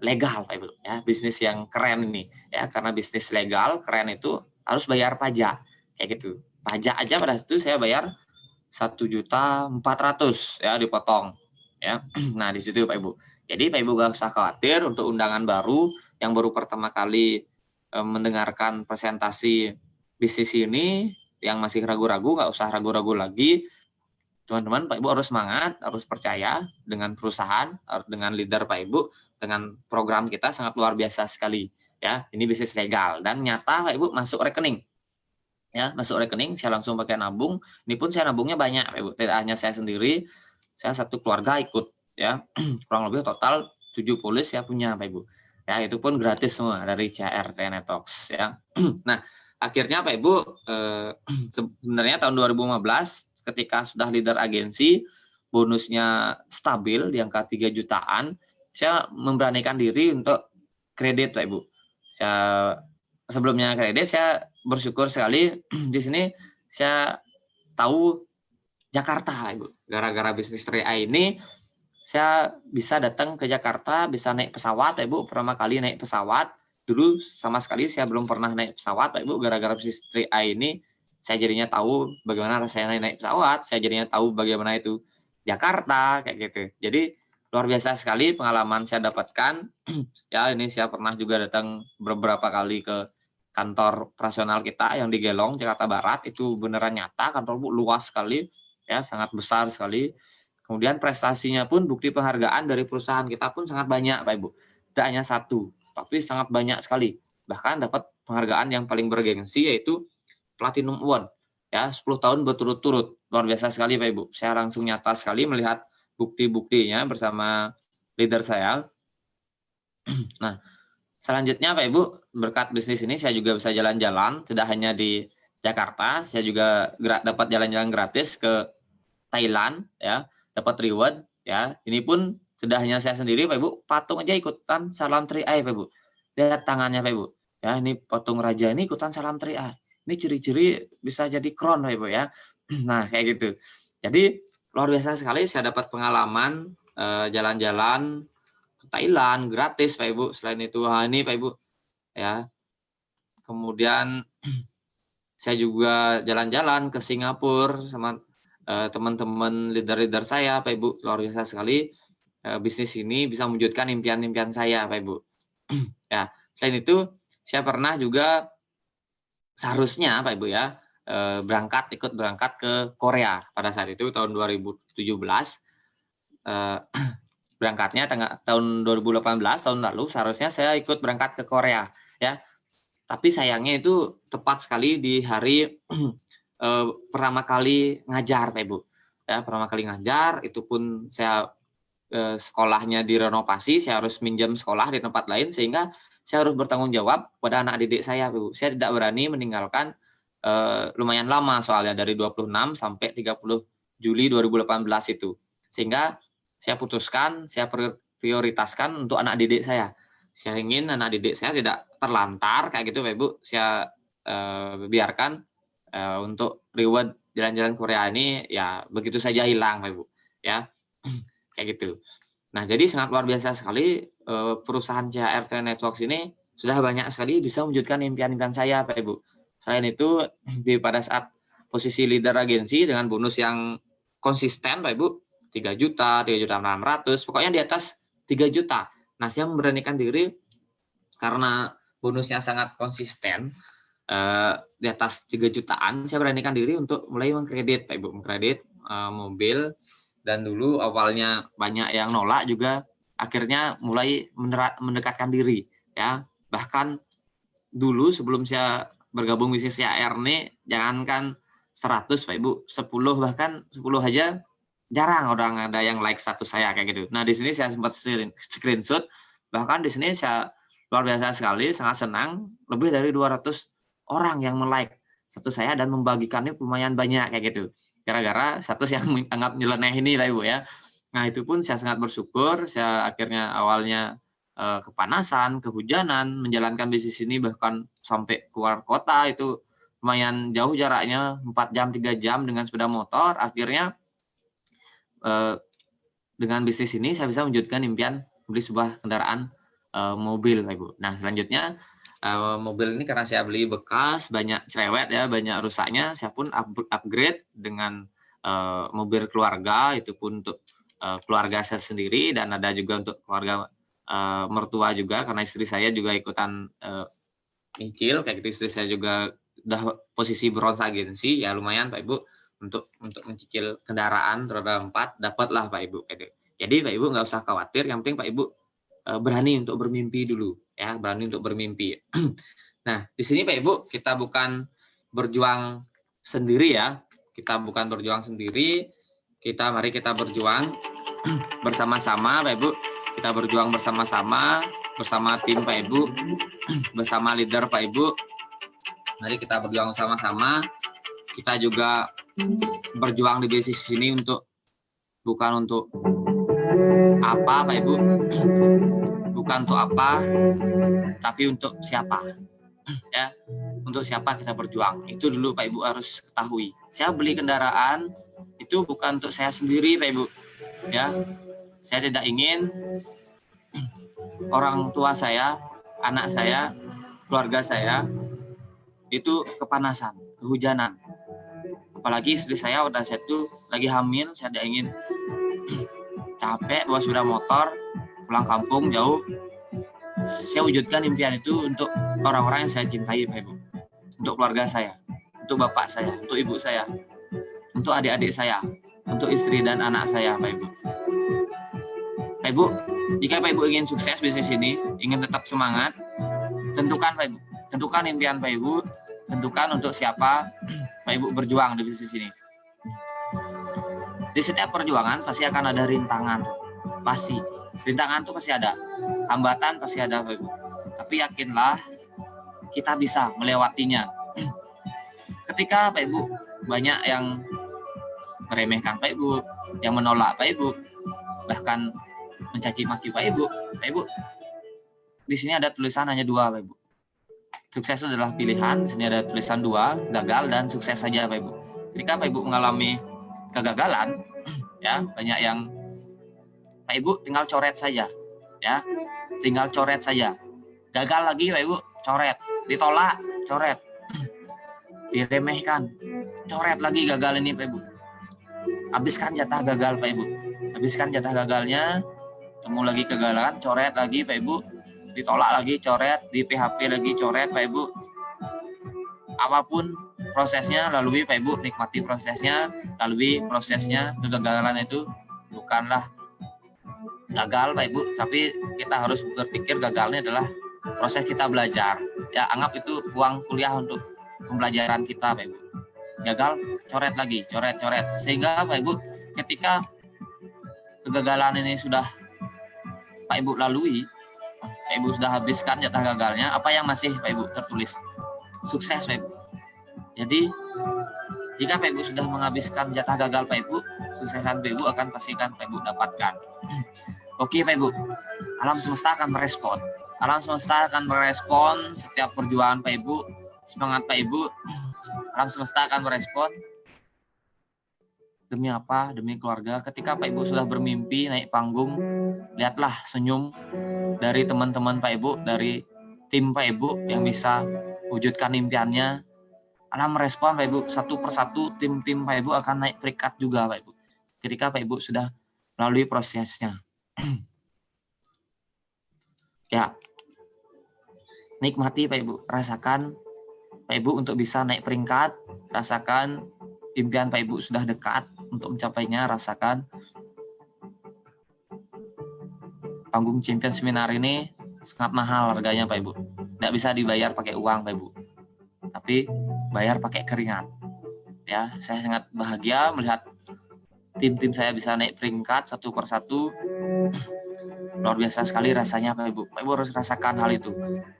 F: legal Pak Ibu, ya, bisnis yang keren ini, ya, karena bisnis legal keren itu harus bayar pajak kayak gitu. Pajak aja pada situ saya bayar 1.400.000 ya, dipotong ya. Nah, di situ Pak Ibu. Jadi Pak Ibu gak usah khawatir untuk undangan baru yang baru pertama kali mendengarkan presentasi bisnis ini, yang masih ragu-ragu, nggak usah ragu-ragu lagi. Teman-teman, Pak Ibu harus semangat, harus percaya dengan perusahaan, dengan leader Pak Ibu, dengan program kita sangat luar biasa sekali. Ya, ini bisnis legal dan nyata Pak Ibu masuk rekening. Ya, masuk rekening, saya langsung pakai nabung. Ini pun saya nabungnya banyak Pak Ibu, tidak hanya saya sendiri, saya satu keluarga ikut. Ya, kurang lebih total 7 polis saya punya Pak Ibu. Ya, itu pun gratis semua dari CR Tenetox. Ya, nah. Akhirnya Pak Ibu, sebenarnya tahun 2015 ketika sudah leader agensi, bonusnya stabil di angka 3 jutaan, saya memberanikan diri untuk kredit Pak Ibu. Sebelumnya kredit, saya bersyukur sekali di sini saya tahu Jakarta Ibu. Gara-gara bisnis 3i ini, saya bisa datang ke Jakarta, bisa naik pesawat Pak Ibu, pertama kali naik pesawat. Dulu sama sekali saya belum pernah naik pesawat Pak Ibu, gara-gara bisnis 3i ini saya jadinya tahu bagaimana rasanya naik pesawat, saya jadinya tahu bagaimana itu Jakarta kayak gitu. Jadi luar biasa sekali pengalaman saya dapatkan. Ya, ini saya pernah juga datang beberapa kali ke kantor operasional kita yang di Gelong, Jakarta Barat. Itu beneran nyata, kantor Bu luas sekali, ya sangat besar sekali. Kemudian prestasinya pun, bukti penghargaan dari perusahaan kita pun sangat banyak Pak Ibu. Tidak hanya satu, tapi sangat banyak sekali. Bahkan dapat penghargaan yang paling bergengsi yaitu Platinum Award. Ya, 10 tahun berturut-turut. Luar biasa sekali Pak Ibu. Saya langsung nyata sekali melihat bukti-buktinya bersama leader saya. Nah, selanjutnya Pak Ibu, berkat bisnis ini saya juga bisa jalan-jalan, tidak hanya di Jakarta, saya juga dapat jalan-jalan gratis ke Thailand, ya, dapat reward, ya. Ini pun tidak hanya saya sendiri Pak Ibu, patung aja ikutan salam 3i Pak Ibu. Lihat tangannya Pak Ibu. Ya, ini patung raja ini ikutan salam 3i. Ini ciri-ciri bisa jadi crown Pak Ibu ya. Nah, kayak gitu. Jadi luar biasa sekali saya dapat pengalaman jalan-jalan ke Thailand gratis Pak Ibu. Selain itu ini Pak Ibu ya. Kemudian saya juga jalan-jalan ke Singapura sama teman-teman leader-leader saya Pak Ibu. Luar biasa sekali bisnis ini bisa mewujudkan impian-impian saya Pak Ibu. Ya, selain itu saya pernah juga seharusnya Pak Ibu ya ikut berangkat ke Korea pada saat itu tahun 2017. Berangkatnya tahun 2018 tahun lalu seharusnya saya ikut berangkat ke Korea ya. Tapi sayangnya itu tepat sekali di hari pertama kali ngajar Pak Ibu. Ya, pertama kali ngajar itu pun saya sekolahnya direnovasi, saya harus minjam sekolah di tempat lain sehingga saya harus bertanggung jawab pada anak didik saya, Bu. Saya tidak berani meninggalkan lumayan lama soalnya dari 26 sampai 30 Juli 2018 itu. Sehingga saya putuskan, saya prioritaskan untuk anak didik saya. Saya ingin anak didik saya tidak terlantar kayak gitu, Pak Ibu. Saya biarkan untuk reward jalan-jalan Korea ini ya begitu saja hilang, Pak Ibu. Ya, kayak gitu. Nah, jadi sangat luar biasa sekali perusahaan CHR Trade Networks ini sudah banyak sekali bisa mewujudkan impian-impian saya, Pak Ibu. Selain itu, pada saat posisi leader agensi dengan bonus yang konsisten, Pak Ibu, 3 juta, 3.600.000, pokoknya di atas 3 juta. Nah, saya memberanikan diri karena bonusnya sangat konsisten, di atas 3 jutaan, saya beranikan diri untuk mulai mengkredit, Pak Ibu, mengkredit mobil. Dan dulu awalnya banyak yang nolak juga, akhirnya mulai mendekatkan diri ya. Bahkan dulu sebelum saya bergabung bisnis CHR nih, jangankan 100 Pak Ibu, 10 bahkan 10 aja jarang orang ada yang like status saya kayak gitu. Nah, di sini saya sempat screenshot, bahkan di sini saya luar biasa sekali, sangat senang, lebih dari 200 orang yang like status saya dan membagikannya lumayan banyak kayak gitu. Gara-gara status yang anggap nyeleneh ini Pak Ibu ya. Nah, itu pun saya sangat bersyukur. Saya akhirnya awalnya kepanasan, kehujanan, menjalankan bisnis ini bahkan sampai keluar kota, itu lumayan jauh jaraknya, 4 jam, 3 jam dengan sepeda motor. Akhirnya dengan bisnis ini saya bisa mewujudkan impian beli sebuah kendaraan mobil Pak Ibu. Nah, selanjutnya mobil ini karena saya beli bekas, banyak cerewet ya, banyak rusaknya, saya pun upgrade dengan mobil keluarga, itu pun untuk keluarga saya sendiri dan ada juga untuk keluarga mertua juga, karena istri saya juga ikutan nyicil kayak gitu. Istri saya juga udah posisi bronze agensi ya, lumayan Pak Ibu untuk mencicil kendaraan roda 4 dapatlah Pak Ibu. Jadi Pak Ibu nggak usah khawatir, yang penting Pak Ibu berani untuk bermimpi dulu ya, berani untuk bermimpi. Nah, di sini Pak Ibu kita bukan berjuang sendiri ya, kita bukan berjuang sendiri, mari kita berjuang bersama-sama Pak Ibu, kita berjuang bersama-sama bersama tim Pak Ibu, bersama leader Pak Ibu. Mari kita berjuang sama-sama. Kita juga berjuang di bisnis ini bukan untuk apa Pak Ibu, bukan untuk apa, tapi untuk siapa ya, untuk siapa kita berjuang. Itu dulu Pak Ibu harus ketahui. Saya beli kendaraan itu bukan untuk saya sendiri Pak Ibu ya. Saya tidak ingin orang tua saya, anak saya, keluarga saya itu kepanasan, kehujanan. Apalagi istri saya udah satu lagi hamil, saya tidak ingin capek bawa sepeda motor, pulang kampung jauh. Saya wujudkan impian itu untuk orang-orang yang saya cintai, Pak Ibu. Untuk keluarga saya, untuk bapak saya, untuk ibu saya, untuk adik-adik saya, untuk istri dan anak saya, Pak Ibu. Pak Ibu, jika Pak Ibu ingin sukses bisnis ini, ingin tetap semangat, tentukan Pak Ibu, tentukan impian Pak Ibu, tentukan untuk siapa Pak Ibu berjuang di bisnis ini. Di setiap perjuangan pasti akan ada rintangan, pasti. Rintangan itu pasti ada, hambatan pasti ada, Pak Ibu. Tapi yakinlah, kita bisa melewatinya. Ketika Pak Ibu banyak yang meremehkan Pak Ibu, yang menolak Pak Ibu, bahkan mencaci maki Pak Ibu, di sini ada tulisan hanya 2, Pak Ibu. Sukses adalah pilihan. Di sini ada tulisan 2, gagal dan sukses saja, Pak Ibu. Ketika Pak Ibu mengalami kegagalan, ya banyak yang Pak Ibu tinggal coret saja, ya, tinggal coret saja. Gagal lagi Pak Ibu, coret, ditolak, coret, diremehkan, coret lagi gagal ini Pak Ibu. Habiskan jatah gagal Pak Ibu, habiskan jatah gagalnya, temu lagi kegagalan, coret lagi Pak Ibu, ditolak lagi, coret, di PHP lagi, coret Pak Ibu. Apapun prosesnya lalui Pak Ibu, nikmati prosesnya, lalui prosesnya. Kegagalan itu bukanlah gagal Pak Ibu, tapi kita harus berpikir gagalnya adalah proses kita belajar. Ya, anggap itu uang kuliah untuk pembelajaran kita Pak Ibu. Gagal, coret lagi, coret. Sehingga Pak Ibu, ketika kegagalan ini sudah Pak Ibu lalui, Pak Ibu sudah habiskan jatah gagalnya, apa yang masih Pak Ibu tertulis? Sukses Pak Ibu. Jadi, jika Pak Ibu sudah menghabiskan jatah gagal Pak Ibu, suksesan Pak Ibu akan pastikan Pak Ibu dapatkan. Oke Pak Ibu, alam semesta akan merespon. Alam semesta akan merespon setiap perjuangan Pak Ibu. Semangat Pak Ibu. Alam semesta akan merespon. Demi apa? Demi keluarga. Ketika Pak Ibu sudah bermimpi naik panggung, lihatlah senyum dari teman-teman Pak Ibu, dari tim Pak Ibu yang bisa wujudkan impiannya. Alam merespon Pak Ibu, satu persatu tim-tim Pak Ibu akan naik peringkat juga Pak Ibu. Ketika Pak Ibu sudah melalui prosesnya. Ya, nikmati Pak Ibu, rasakan Pak Ibu untuk bisa naik peringkat, rasakan impian Pak Ibu sudah dekat untuk mencapainya, rasakan panggung champion seminar ini sangat mahal harganya Pak Ibu, tidak bisa dibayar pakai uang Pak Ibu, tapi bayar pakai keringat. Ya, saya sangat bahagia melihat tim-tim saya bisa naik peringkat satu persatu. Luar biasa sekali rasanya Pak Ibu. Pak Ibu harus rasakan hal itu.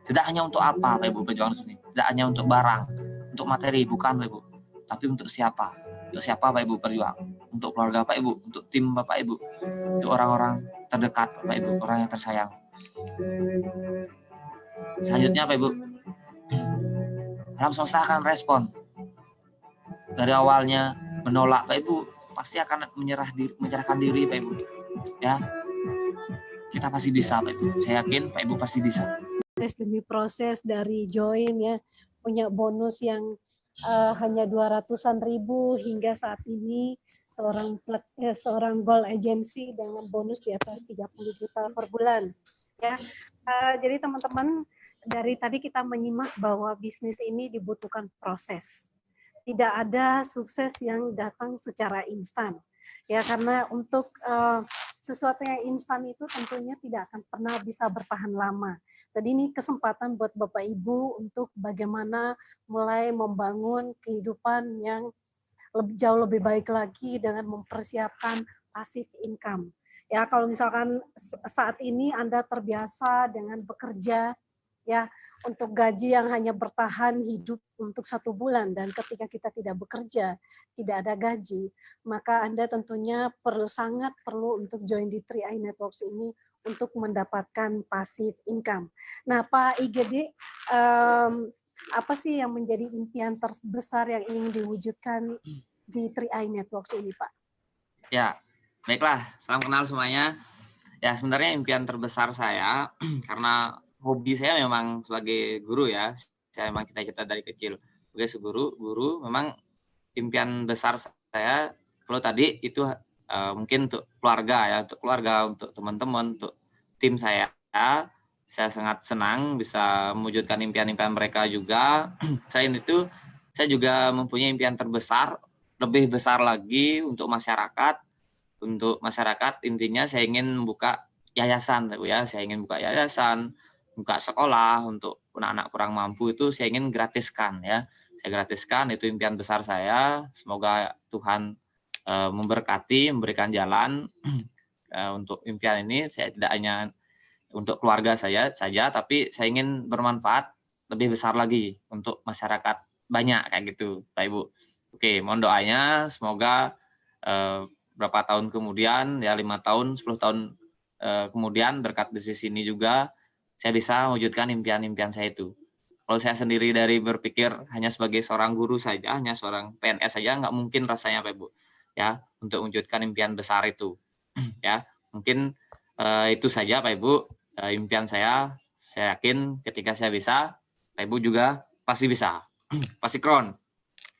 F: Tidak hanya untuk apa Pak Ibu berjuang di sini. Tidak hanya untuk barang, untuk materi, bukan Pak Ibu. Tapi untuk siapa? Untuk siapa Pak Ibu berjuang? Untuk keluarga Pak Ibu, untuk tim Bapak Ibu, untuk orang-orang terdekat Pak Ibu, orang yang tersayang. Selanjutnya Pak Ibu, alam semesta akan respon. Dari awalnya menolak Pak Ibu, pasti akan menyerahkan diri Pak Ibu. Ya, kita pasti bisa Pak Ibu. Saya yakin Pak Ibu pasti bisa.
B: Proses demi proses dari join ya, punya bonus yang hanya 200-an ribu hingga saat ini seorang gold agency dengan bonus di atas 30 juta per bulan. Ya, jadi teman-teman, dari tadi kita menyimak bahwa bisnis ini dibutuhkan proses. Tidak ada sukses yang datang secara instan. Ya, karena untuk sesuatu yang instan itu tentunya tidak akan pernah bisa bertahan lama. Jadi ini kesempatan buat Bapak Ibu untuk bagaimana mulai membangun kehidupan yang jauh lebih baik lagi dengan mempersiapkan passive income. Ya, kalau misalkan saat ini Anda terbiasa dengan bekerja, ya, untuk gaji yang hanya bertahan hidup untuk 1 bulan, dan ketika kita tidak bekerja, tidak ada gaji, maka Anda tentunya sangat perlu untuk join di 3i Networks ini untuk mendapatkan passive income. Nah, Pak IGD, apa sih yang menjadi impian terbesar yang ingin diwujudkan di 3i Networks ini, Pak?
F: Ya, baiklah, salam kenal semuanya. Ya, sebenarnya impian terbesar saya, karena hobi saya memang sebagai guru ya, saya memang cita-cita dari kecil sebagai guru memang impian besar saya. Kalau tadi itu mungkin untuk keluarga ya, untuk teman-teman, untuk tim saya sangat senang bisa mewujudkan impian-impian mereka juga. Selain itu, saya juga mempunyai impian terbesar, lebih besar lagi untuk masyarakat. Untuk masyarakat intinya saya ingin membuka yayasan, ya. Saya ingin buka yayasan, buka sekolah untuk anak-anak kurang mampu itu saya ingin gratiskan ya. Saya gratiskan, itu impian besar saya. Semoga Tuhan memberkati, memberikan jalan untuk impian ini. Saya tidak hanya untuk keluarga saya saja, tapi saya ingin bermanfaat lebih besar lagi untuk masyarakat banyak kayak gitu, Pak Ibu. Oke, mohon doanya semoga berapa tahun kemudian, ya 5 tahun, 10 tahun kemudian berkat bisnis ini juga saya bisa mewujudkan impian-impian saya itu. Kalau saya sendiri dari berpikir hanya sebagai seorang guru saja, hanya seorang PNS saja, nggak mungkin rasanya Pak Ibu, ya, untuk mewujudkan impian besar itu. Ya, mungkin itu saja Pak Ibu, impian saya yakin ketika saya bisa, Pak Ibu juga pasti bisa. Pasti kron.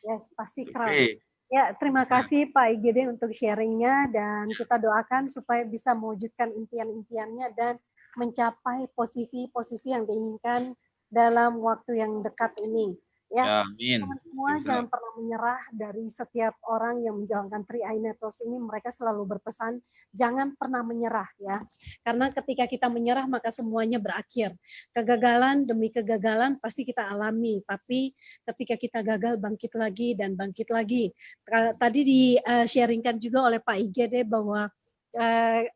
B: Yes, pasti keren.
F: Oke.
B: Ya, terima kasih Pak IGD untuk sharingnya, dan kita doakan supaya bisa mewujudkan impian-impiannya dan mencapai posisi-posisi yang diinginkan dalam waktu yang dekat ini. Ya,
F: Amin.
B: teman semua jangan pernah menyerah. Dari setiap orang yang menjalankan 3i Networks ini, mereka selalu berpesan jangan pernah menyerah ya. Karena ketika kita menyerah maka semuanya berakhir. Kegagalan demi kegagalan pasti kita alami, tapi ketika kita gagal bangkit lagi dan bangkit lagi. Tadi di-sharingkan juga oleh Pak IGD bahwa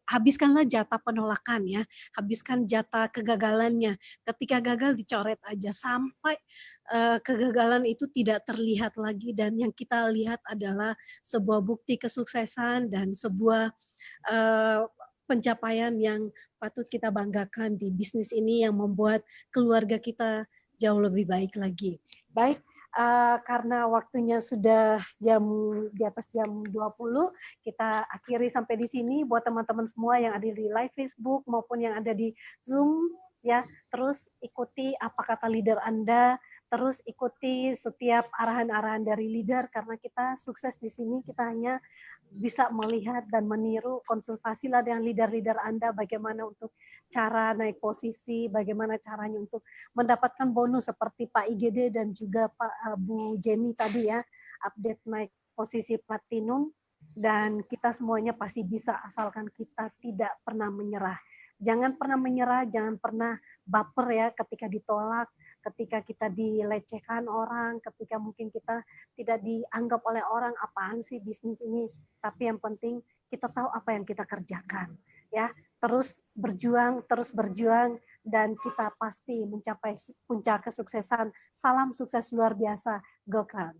B: habiskanlah jatah penolakan ya, habiskan jatah kegagalannya. Ketika gagal dicoret aja sampai kegagalan itu tidak terlihat lagi, dan yang kita lihat adalah sebuah bukti kesuksesan dan sebuah pencapaian yang patut kita banggakan di bisnis ini yang membuat keluarga kita jauh lebih baik lagi. Baik, karena waktunya sudah di atas jam 20, kita akhiri sampai di sini. Buat teman-teman semua yang ada di live Facebook maupun yang ada di Zoom, ya, terus ikuti apa kata leader Anda, terus ikuti setiap arahan-arahan dari leader, karena kita sukses di sini, kita hanya bisa melihat dan meniru. Konsultasilah dengan leader-leader Anda bagaimana untuk cara naik posisi, bagaimana caranya untuk mendapatkan bonus seperti Pak IGD dan juga Pak Bu Jenny tadi ya, update naik posisi platinum, dan kita semuanya pasti bisa asalkan kita tidak pernah menyerah. Jangan pernah menyerah, jangan pernah baper ya ketika ditolak, ketika kita dilecehkan orang, ketika mungkin kita tidak dianggap oleh orang, apaan sih bisnis ini. Tapi yang penting kita tahu apa yang kita kerjakan. Ya, terus berjuang, dan kita pasti mencapai puncak kesuksesan. Salam sukses luar biasa. Go Crown.